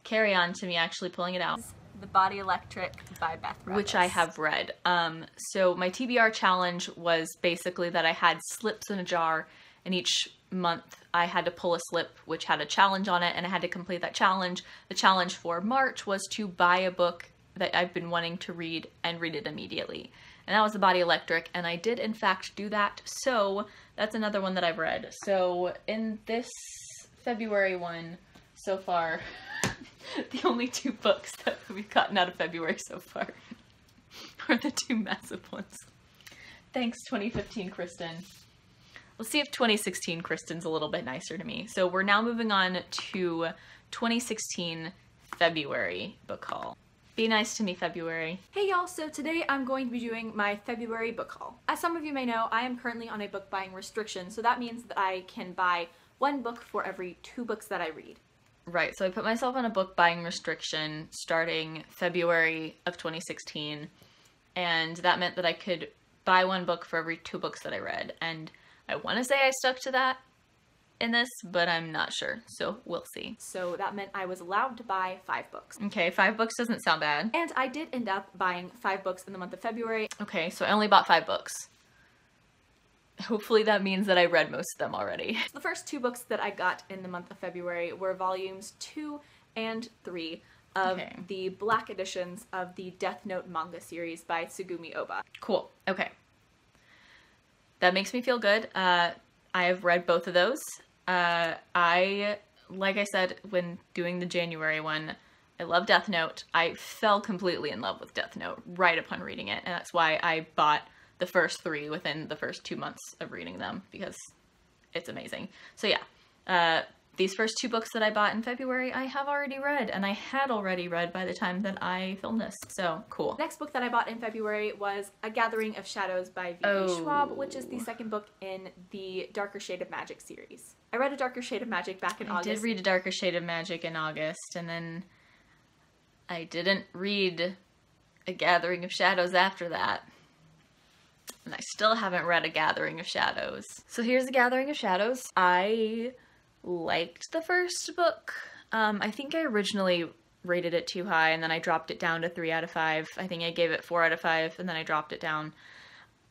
carry on to me actually pulling it out. The Body Electric by Beth Revis. Which I have read. So my TBR challenge was basically that I had slips in a jar, and each month I had to pull a slip which had a challenge on it, and I had to complete that challenge. The challenge for March was to buy a book that I've been wanting to read and read it immediately. And that was The Body Electric, and I did in fact do that. So that's another one that I've read. So in this February one so far, the only 2 books that we've gotten out of February so far are the 2 massive ones. Thanks, 2015 Kristen. We'll see if 2016 Kristen's a little bit nicer to me. So we're now moving on to 2016 February book haul. Be nice to me, February. Hey y'all, so today I'm going to be doing my February book haul. As some of you may know, I am currently on a book buying restriction, so that means that I can buy 1 book for every 2 books that I read. Right, so I put myself on a book buying restriction starting February of 2016, and that meant that I could buy 1 book for every 2 books that I read, and I want to say I stuck to that in this, but I'm not sure, so we'll see. So that meant I was allowed to buy 5 books. Okay, 5 books doesn't sound bad. And I did end up buying 5 books in the month of February. Okay, so I only bought 5 books. Hopefully that means that I read most of them already. The first 2 books that I got in the month of February were volumes 2 and 3 of the black editions of the Death Note manga series by Tsugumi Oba. Cool, okay. That makes me feel good. I have read both of those. Like I said when doing the January one, I love Death Note. I fell completely in love with Death Note right upon reading it, and that's why I bought the first 3 within the first 2 months of reading them, because it's amazing. So yeah, these first 2 books that I bought in February, I have already read, and I had already read by the time that I filmed this, so cool. Next book that I bought in February was A Gathering of Shadows by V.E. Schwab, which is the 2nd book in the Darker Shade of Magic series. I read A Darker Shade of Magic back in August. I did read A Darker Shade of Magic in August, and then I didn't read A Gathering of Shadows after that. And I still haven't read A Gathering of Shadows. So here's A Gathering of Shadows. I liked the first book. I think I originally rated it too high, and then I dropped it down to 3 out of 5. I think I gave it 4 out of 5, and then I dropped it down.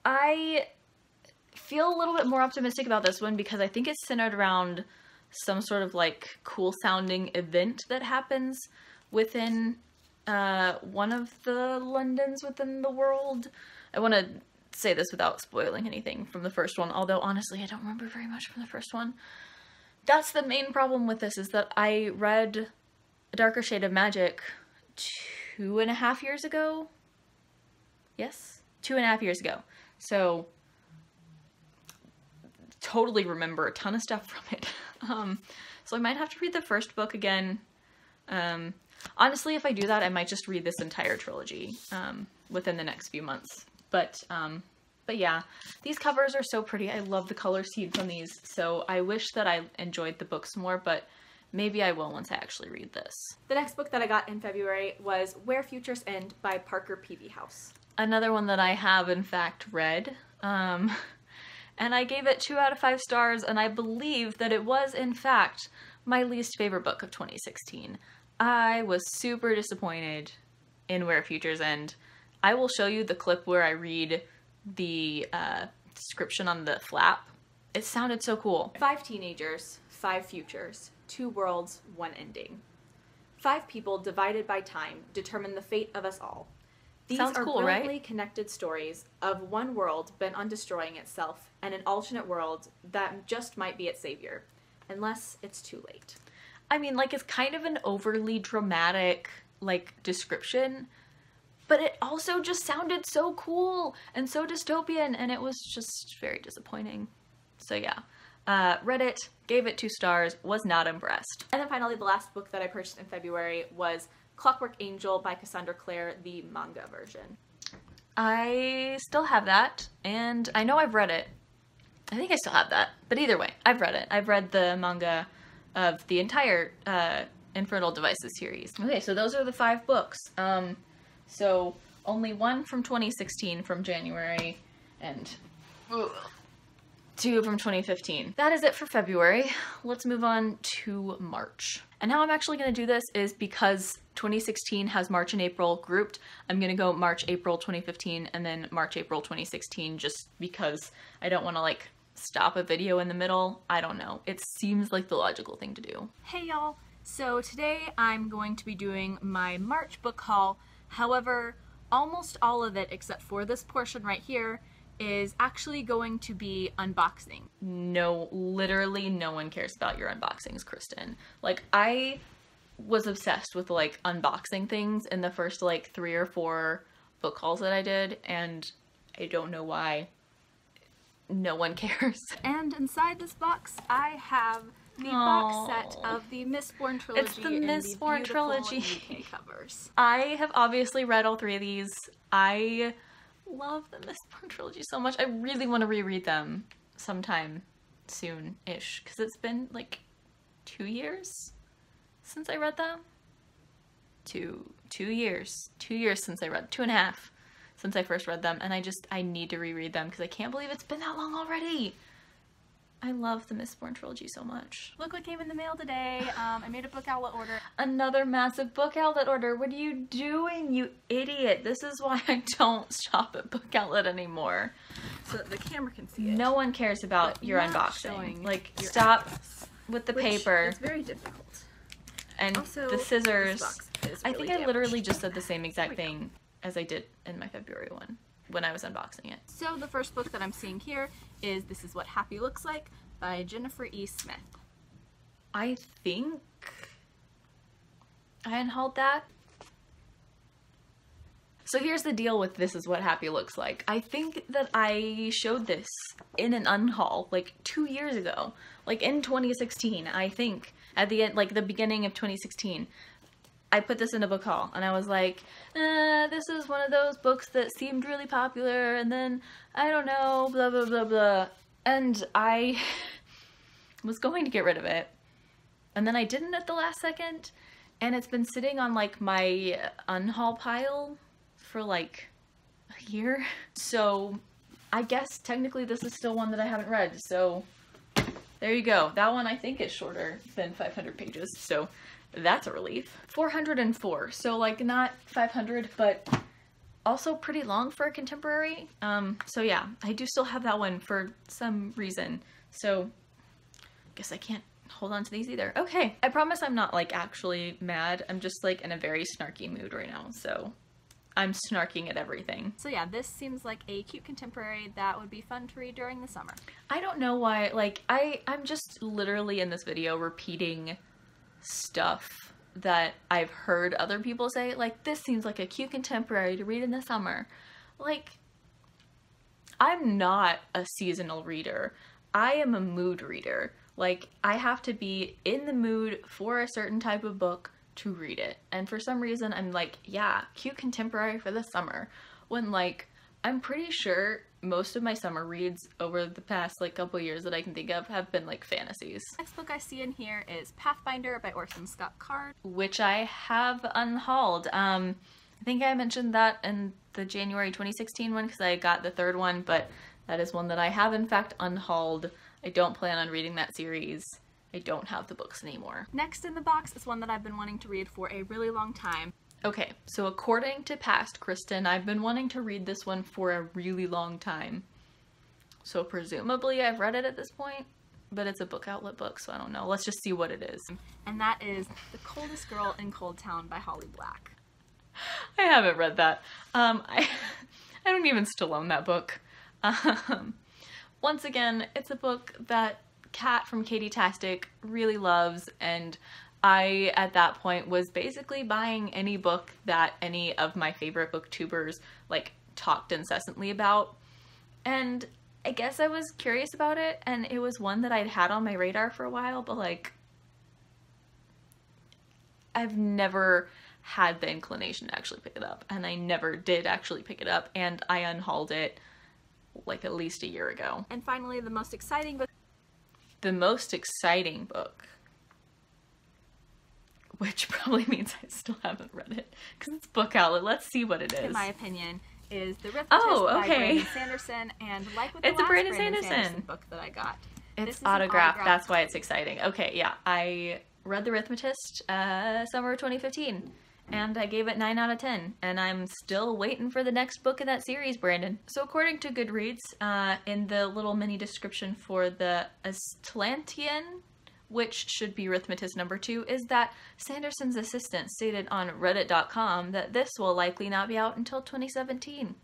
I feel a little bit more optimistic about this one because I think it's centered around some sort of like cool sounding event that happens within one of the Londons within the world. I want to say this without spoiling anything from the first one, although honestly I don't remember very much from the first one. That's the main problem with this, is that I read A Darker Shade of Magic 2.5 years ago. Yes? 2.5 years ago. So, totally remember a ton of stuff from it. So I might have to read the first book again. Honestly, if I do that, I might just read this entire trilogy within the next few months. But yeah, these covers are so pretty. I love the color scheme from these, so I wish that I enjoyed the books more, but maybe I will once I actually read this. The next book that I got in February was Where Futures End by Parker Peavyhouse. Another one that I have, in fact, read. And I gave it 2 out of 5 stars, and I believe that it was, in fact, my least favorite book of 2016. I was super disappointed in Where Futures End. I will show you the clip where I read the description on the flap. It sounded so cool. 5 teenagers, 5 futures, 2 worlds, 1 ending. 5 people divided by time determine the fate of us all. These Sounds are cool, brilliantly right? connected stories of one world bent on destroying itself and an alternate world that just might be its savior, unless it's too late. I mean, like, it's kind of an overly dramatic, like, description, but it also just sounded so cool and so dystopian, and it was just very disappointing. So yeah, read it, gave it 2 stars, was not impressed. And then finally, the last book that I purchased in February was Clockwork Angel by Cassandra Clare, the manga version. I still have that, and I know I've read it. I think I still have that. But either way, I've read it. I've read the manga of the entire Infernal Devices series. Okay, so those are the 5 books. So only one from 2016 from January, and 2 from 2015. That is it for February. Let's move on to March. And how I'm actually going to do this is because 2016 has March and April grouped. I'm going to go March, April 2015 and then March, April 2016 just because I don't want to like stop a video in the middle. I don't know. It seems like the logical thing to do. Hey y'all. So today I'm going to be doing my March book haul. However, almost all of it except for this portion right here is actually going to be unboxing. No, literally no one cares about your unboxings, Kristen. Like, I was obsessed with like unboxing things in the first like 3 or 4 book hauls that I did, and I don't know why no one cares. And inside this box I have the box set of the Mistborn trilogy. It's the Mistborn trilogy. UK covers. I have obviously read all 3 of these. I love the Mistborn trilogy so much. I really want to reread them sometime soon-ish, because it's been like 2 years since I read them. 2 years. 2 years since I read, 2.5 since I first read them, and I need to reread them because I can't believe it's been that long already. I love the Mistborn trilogy so much. Look what came in the mail today. I made a book outlet order. Another massive book outlet order. What are you doing, you idiot? This is why I don't shop at Book Outlet anymore. So that the camera can see it. No one cares about your unboxing. Like, stop with the paper. It's very difficult. And also, the scissors. Really I think I literally just said the same exact thing as I did in my February one when I was unboxing it. So the first book that I'm seeing here is This Is What Happy Looks Like by Jennifer E. Smith. I think I unhauled that. So here's the deal with This Is What Happy Looks Like. I think that I showed this in an unhaul like 2 years ago, like in 2016, I think, at the end, like the beginning of 2016. I put this in a book haul, and I was like, this is one of those books that seemed really popular, and then, I don't know, blah, blah, blah, blah. And I was going to get rid of it, and then I didn't at the last second, and it's been sitting on, like, my unhaul pile for, like, a year. So, I guess, technically, this is still one that I haven't read, so there you go. That one, I think, is shorter than 500 pages, so that's a relief. 404, so like not 500, but also pretty long for a contemporary. So yeah, I do still have that one for some reason. So guess I can't hold on to these either. Okay, I promise I'm not like actually mad. I'm just like in a very snarky mood right now, so I'm snarking at everything. So yeah, this seems like a cute contemporary that would be fun to read during the summer. I don't know why, like I'm just literally in this video repeating stuff that I've heard other people say, like, this seems like a cute contemporary to read in the summer. Like, I'm not a seasonal reader. I am a mood reader. Like, I have to be in the mood for a certain type of book to read it. And for some reason, I'm like, yeah, cute contemporary for the summer. When, like, I'm pretty sure most of my summer reads over the past like couple years that I can think of have been like fantasies. Next book I see in here is Pathfinder by Orson Scott Card, which I have unhauled. I think I mentioned that in the January 2016 one because I got the 3rd one, but that is one that I have in fact unhauled. I don't plan on reading that series. I don't have the books anymore. Next in the box is one that I've been wanting to read for a really long time. Okay, so according to past Kristen, I've been wanting to read this one for a really long time. So presumably I've read it at this point, but it's a Book Outlet book, so I don't know. Let's just see what it is. And that is The Coldest Girl in Cold Town by Holly Black. I haven't read that. I don't even still own that book. Once again, it's a book that Kat from Katie-tastic really loves, and I, at that point, was basically buying any book that any of my favorite booktubers, like, talked incessantly about. And I guess I was curious about it, and it was one that I'd had on my radar for a while, but, like, I've never had the inclination to actually pick it up, and I never did actually pick it up, and I unhauled it like at least a year ago. And finally, the most exciting book. The most exciting book, which probably means I still haven't read it because it's Book Outlet. Let's see what it is. In my opinion, is The Arithmetist by Brandon Sanderson, and like with the last Brandon Sanderson Sanderson book that I got. It's autographed. That's why it's exciting. Okay, yeah. I read The Arithmetist summer of 2015, and I gave it 9 out of 10, and I'm still waiting for the next book in that series, Brandon. So according to Goodreads, in the little mini description for the Atlantean, which should be Arithmetist number 2, is that Sanderson's assistant stated on reddit.com that this will likely not be out until 2017.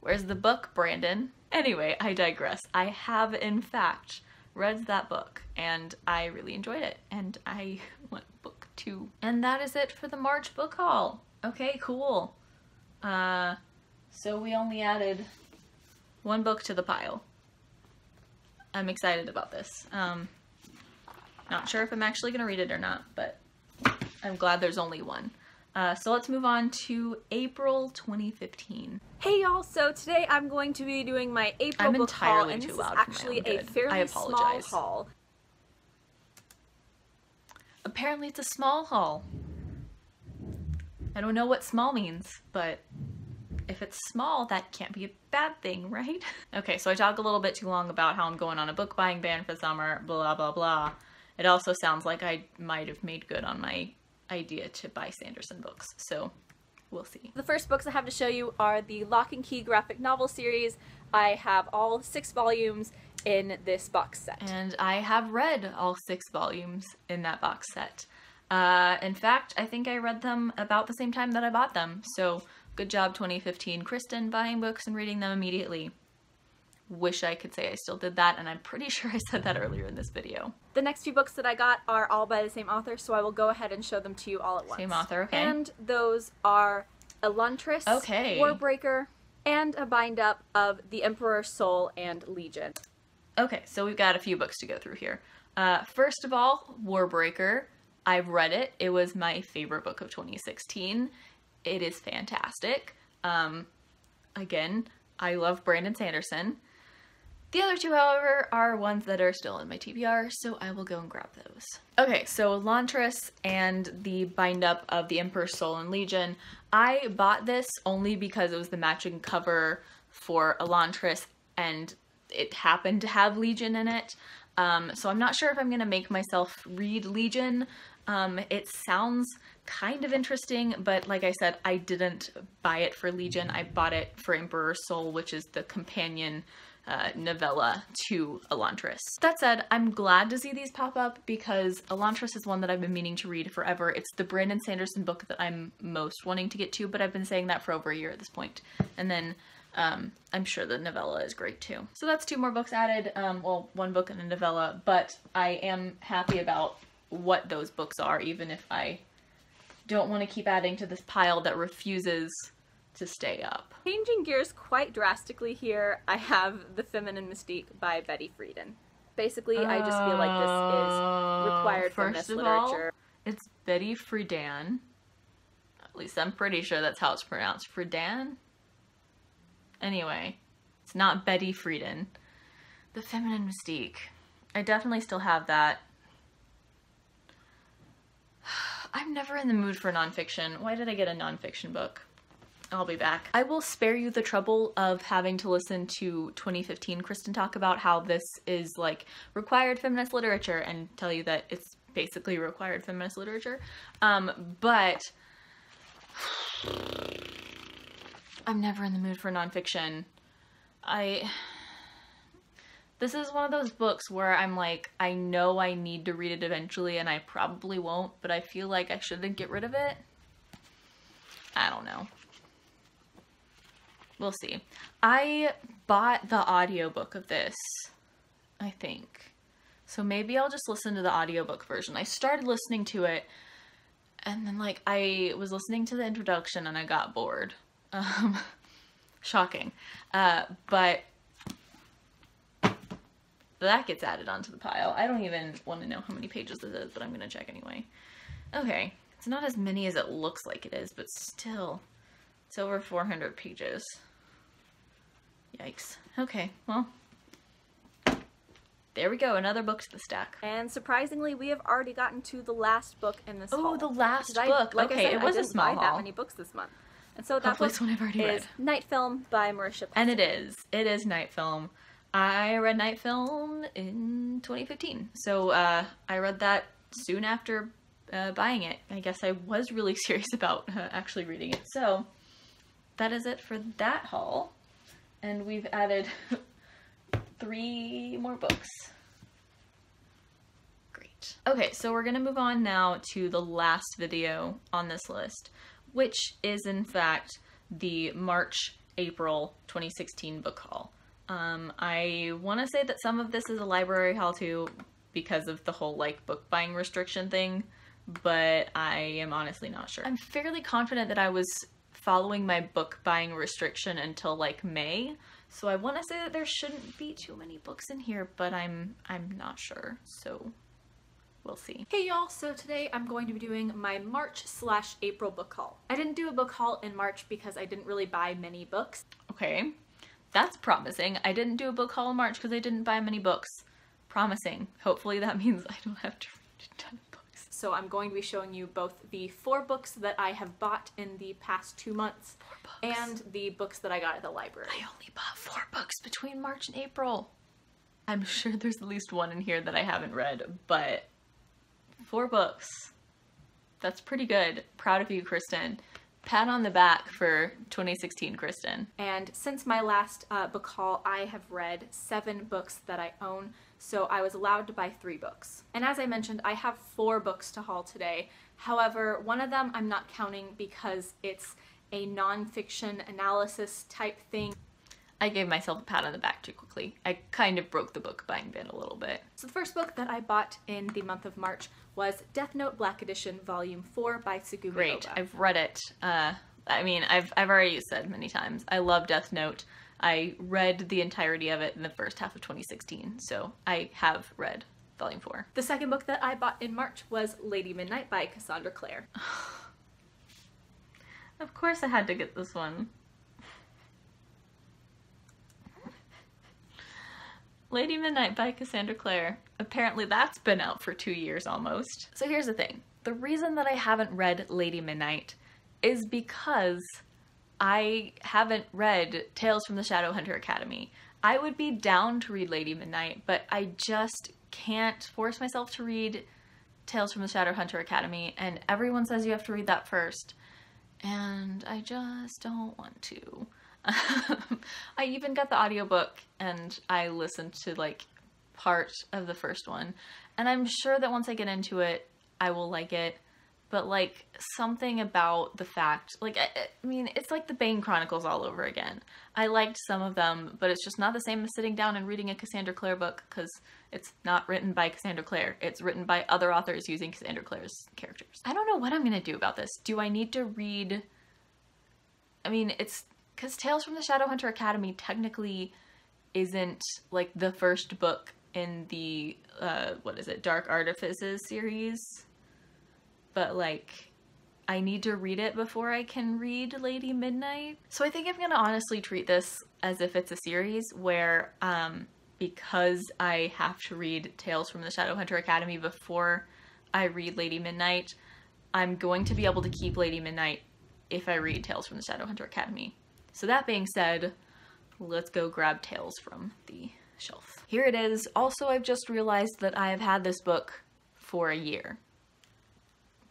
Where's the book, Brandon? Anyway, I digress. I have, in fact, read that book, and I really enjoyed it, and I want book 2. And that is it for the March book haul. Okay, cool. So we only added 1 book to the pile. I'm excited about this. Not sure if I'm actually going to read it or not, but I'm glad there's only 1. So let's move on to April 2015. Hey y'all, so today I'm going to be doing my April book haul, and this is actually a fairly small haul. Apparently it's a small haul. I don't know what small means, but if it's small, that can't be a bad thing, right? Okay, so I talk a little bit too long about how I'm going on a book buying ban for the summer, blah, blah, blah. It also sounds like I might have made good on my idea to buy Sanderson books, so we'll see. The first books I have to show you are the Lock and Key graphic novel series. I have all 6 volumes in this box set. And I have read all 6 volumes in that box set. In fact, I think I read them about the same time that I bought them, so good job 2015 Kristen, buying books and reading them immediately. Wish I could say I still did that, and I'm pretty sure I said that earlier in this video. The next few books that I got are all by the same author, so I will go ahead and show them to you all at once. Same author, okay. And those are Elantris, okay, Warbreaker, and a bind-up of The Emperor's Soul and Legion. Okay, so we've got a few books to go through here. First of all, Warbreaker. I've read it. It was my favorite book of 2016. It is fantastic. Again, I love Brandon Sanderson. The other 2, however, are ones that are still in my TBR, so I will go and grab those. Okay, so Elantris and the bind-up of The Emperor's Soul and Legion. I bought this only because it was the matching cover for Elantris, and it happened to have Legion in it. So I'm not sure if I'm going to make myself read Legion. It sounds kind of interesting, but like I said, I didn't buy it for Legion. I bought it for Emperor's Soul, which is the companion novella to Elantris. That said, I'm glad to see these pop up because Elantris is one that I've been meaning to read forever. It's the Brandon Sanderson book that I'm most wanting to get to, but I've been saying that for over a year at this point. And then I'm sure the novella is great too. So that's 2 more books added, well, 1 book and a novella, but I am happy about what those books are, even if I don't want to keep adding to this pile that refuses to stay up. Changing gears quite drastically here, I have The Feminine Mystique by Betty Friedan. Basically, I just feel like this is required feminist literature. It's Betty Friedan. At least I'm pretty sure that's how it's pronounced. Friedan? Anyway, it's not Betty Friedan. The Feminine Mystique. I definitely still have that. I'm never in the mood for nonfiction. Why did I get a nonfiction book? I'll be back. I will spare you the trouble of having to listen to 2015 Kristen talk about how this is like required feminist literature and tell you that it's basically required feminist literature. But I'm never in the mood for nonfiction. This is one of those books where I'm like, I know I need to read it eventually and I probably won't, but I feel like I shouldn't get rid of it. I don't know. We'll see. I bought the audiobook of this, I think. So maybe I'll just listen to the audiobook version. I started listening to it, and then like I was listening to the introduction and I got bored. Shocking. But that gets added onto the pile. I don't even want to know how many pages this is, but I'm going to check anyway. Okay. It's not as many as it looks like it is, but still. It's over 400 pages. Yikes. Okay, well, there we go, another book to the stack. And surprisingly, we have already gotten to the last book in this haul. Oh, the last book. Like okay, I said, it was I a didn't small buy haul. that many books this month. And so that Hopefully book it's one I've already read. is Night Film by Marisha Peskin. And it is. It is Night Film. I read Night Film in 2015. So I read that soon after buying it. I guess I was really serious about actually reading it. So that is it for that haul. And we've added 3 more books. Great. Okay, so we're gonna move on now to the last video on this list, which is in fact the March-April 2016 book haul. I want to say that some of this is a library haul too because of the whole like book buying restriction thing, but I am honestly not sure. I'm fairly confident that I was following my book buying restriction until like May, so I want to say that there shouldn't be too many books in here, but I'm not sure, so we'll see. Hey y'all, so today I'm going to be doing my March/April book haul. I didn't do a book haul in March because I didn't really buy many books. Okay, that's promising. I didn't do a book haul in March because I didn't buy many books. Promising. Hopefully that means I don't have to read a ton of books. So I'm going to be showing you both the 4 books that I have bought in the past 2 months 4 books. And the books that I got at the library. I only bought 4 books between March and April. I'm sure there's at least one in here that I haven't read, but 4 books. That's pretty good. Proud of you, Kristen. Pat on the back for 2016, Kristen. And since my last book haul, I have read 7 books that I own, so I was allowed to buy 3 books. And as I mentioned, I have 4 books to haul today. However, one of them I'm not counting because it's a nonfiction analysis type thing. I gave myself a pat on the back too quickly. I kind of broke the book buying ban a little bit. So the first book that I bought in the month of March was Death Note Black Edition Volume 4 by Tsugumi Great, Oba. I've read it. I mean, I've already said many times, I love Death Note. I read the entirety of it in the first half of 2016, so I have read Volume 4. The second book that I bought in March was Lady Midnight by Cassandra Clare. Of course I had to get this one. Lady Midnight by Cassandra Clare. Apparently that's been out for 2 years almost. So here's the thing. The reason that I haven't read Lady Midnight is because I haven't read Tales from the Shadowhunter Academy. I would be down to read Lady Midnight, but I just can't force myself to read Tales from the Shadowhunter Academy, and everyone says you have to read that first, and I just don't want to. I even got the audiobook and I listened to like part of the first one, and I'm sure that once I get into it I will like it, but like something about the fact, like I mean it's like the Bane Chronicles all over again. I liked some of them, but it's just not the same as sitting down and reading a Cassandra Clare book because it's not written by Cassandra Clare. It's written by other authors using Cassandra Clare's characters. I don't know what I'm gonna do about this. Do I need to read, I mean it's because Tales from the Shadowhunter Academy technically isn't like the first book in the, what is it, Dark Artifices series, but like I need to read it before I can read Lady Midnight. So I think I'm gonna honestly treat this as if it's a series where, because I have to read Tales from the Shadowhunter Academy before I read Lady Midnight, I'm going to be able to keep Lady Midnight if I read Tales from the Shadowhunter Academy. So that being said, let's go grab Tales from the shelf. Here it is. Also, I've just realized that I have had this book for a year.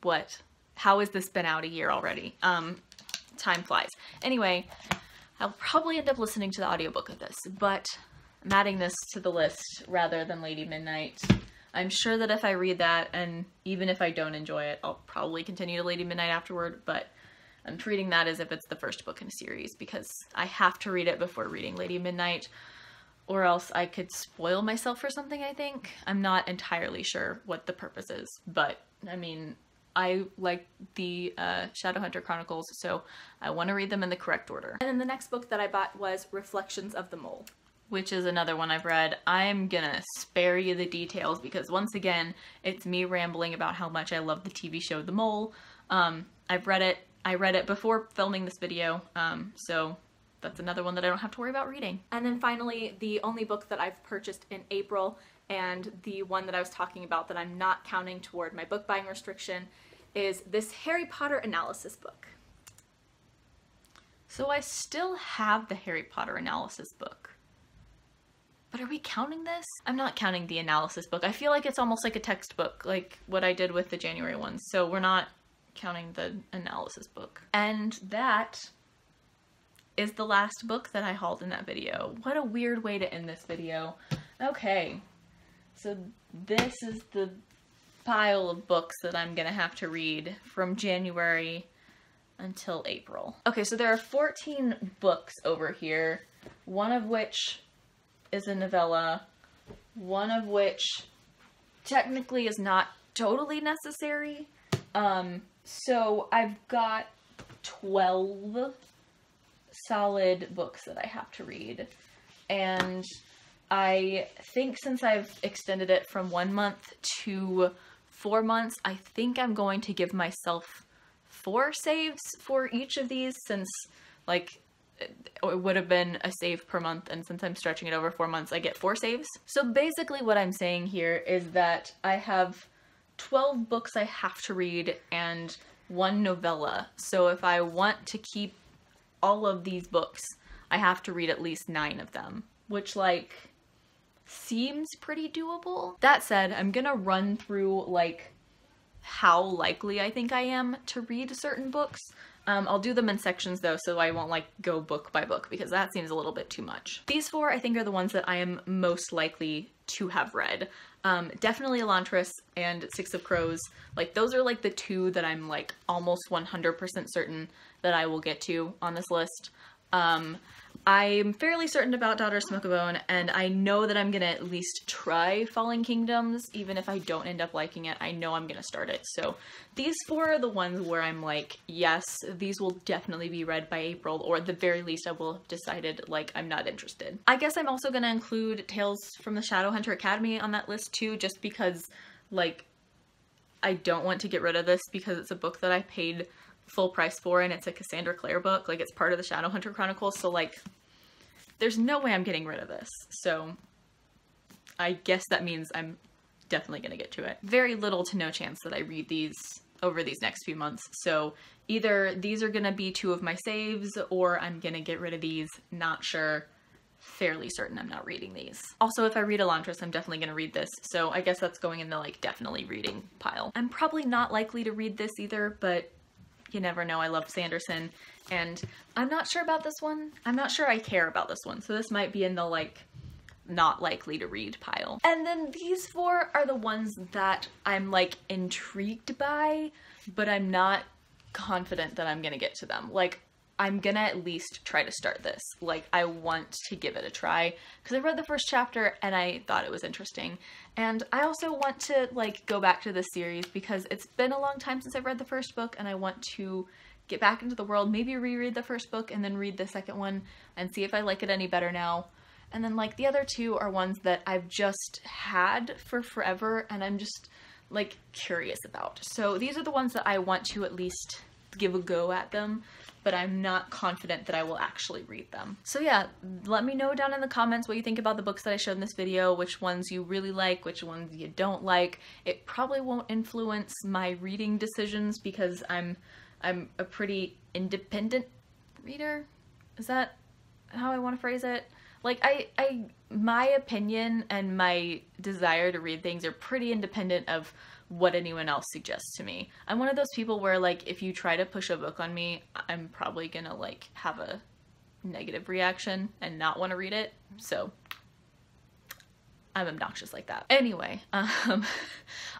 What? How has this been out a year already? Time flies. Anyway, I'll probably end up listening to the audiobook of this, but I'm adding this to the list rather than Lady Midnight. I'm sure that if I read that, and even if I don't enjoy it, I'll probably continue to Lady Midnight afterward, but I'm treating that as if it's the first book in a series because I have to read it before reading Lady Midnight, or else I could spoil myself for something, I think. I'm not entirely sure what the purpose is, but I mean, I like the Shadowhunter Chronicles, so I want to read them in the correct order. And then the next book that I bought was Reflections of the Mole, which is another one I've read. I'm gonna spare you the details because once again, it's me rambling about how much I love the TV show The Mole. I've read it. I read it before filming this video, so that's another one that I don't have to worry about reading. And then finally, the only book that I've purchased in April, and the one that I was talking about that I'm not counting toward my book buying restriction, is this Harry Potter analysis book. So I still have the Harry Potter analysis book. But are we counting this? I'm not counting the analysis book. I feel like it's almost like a textbook, like what I did with the January ones. So we're not counting the analysis book. And that is the last book that I hauled in that video. What a weird way to end this video. Okay, so this is the pile of books that I'm gonna have to read from January until April. Okay, so there are 14 books over here, one of which is a novella, one of which technically is not totally necessary. So I've got 12 solid books that I have to read, and I think since I've extended it from 1 month to 4 months, I think I'm going to give myself 4 saves for each of these, since like it would have been a save per month, and since I'm stretching it over 4 months, I get 4 saves. So basically what I'm saying here is that I have 12 books I have to read and 1 novella. So if I want to keep all of these books, I have to read at least 9 of them, which like seems pretty doable. That said, I'm gonna run through like how likely I think I am to read certain books. I'll do them in sections though, so I won't like go book by book, because that seems a little bit too much. These 4 I think are the ones that I am most likely to have read. Definitely Elantris and Six of Crows. Like those are like the 2 that I'm like almost 100% certain that I will get to on this list. I'm fairly certain about Daughter of Smoke and Bone, and I know that I'm gonna at least try Falling Kingdoms. Even if I don't end up liking it, I know I'm gonna start it. So these 4 are the ones where I'm like, yes, these will definitely be read by April, or at the very least I will have decided like I'm not interested. I guess I'm also gonna include Tales from the Shadowhunter Academy on that list too, just because like I don't want to get rid of this, because it's a book that I paid full price for, and it's a Cassandra Clare book. Like it's part of the Shadowhunter Chronicles, so like there's no way I'm getting rid of this. So I guess that means I'm definitely gonna get to it. Very little to no chance that I read these over these next few months. So either these are gonna be 2 of my saves, or I'm gonna get rid of these. Not sure. Fairly certain I'm not reading these. Also, if I read Elantris, I'm definitely gonna read this. So I guess that's going in the like definitely reading pile. I'm probably not likely to read this either, but you never know. I love Sanderson, and I'm not sure about this one. I'm not sure I care about this one, so this might be in the like not likely to read pile. And then these 4 are the ones that I'm like intrigued by, but I'm not confident that I'm gonna get to them. Like I'm gonna at least try to start this. Like I want to give it a try, because I read the first chapter and I thought it was interesting. And I also want to like go back to this series, because it's been a long time since I've read the first book, and I want to get back into the world, maybe reread the first book and then read the second one and see if I like it any better now. And then like the other 2 are ones that I've just had for forever and I'm just like curious about. So these are the ones that I want to at least give a go at them, but I'm not confident that I will actually read them. So yeah, let me know down in the comments what you think about the books that I showed in this video, which ones you really like, which ones you don't like. It probably won't influence my reading decisions, because I'm a pretty independent reader. Is that how I want to phrase it? Like my opinion and my desire to read things are pretty independent of what anyone else suggests to me. I'm one of those people where like if you try to push a book on me, I'm probably gonna like have a negative reaction and not want to read it. So I'm obnoxious like that. Anyway,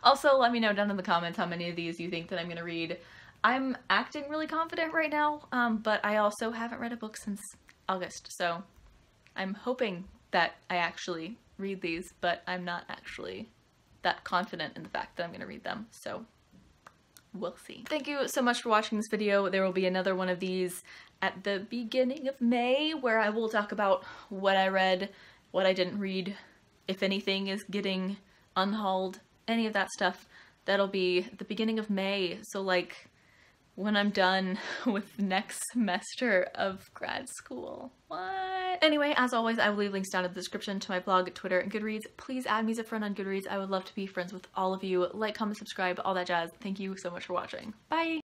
also let me know down in the comments how many of these you think that I'm gonna read. I'm acting really confident right now, but I also haven't read a book since August, so I'm hoping that I actually read these, but I'm not actually that confident in the fact that I'm gonna read them, so we'll see. Thank you so much for watching this video. There will be another one of these at the beginning of May, where I will talk about what I read, what I didn't read, if anything is getting unhauled, any of that stuff. That'll be the beginning of May, so like when I'm done with next semester of grad school. What? Anyway, as always, I will leave links down in the description to my blog, Twitter, and Goodreads. Please add me as a friend on Goodreads. I would love to be friends with all of you. Like, comment, subscribe, all that jazz. Thank you so much for watching. Bye!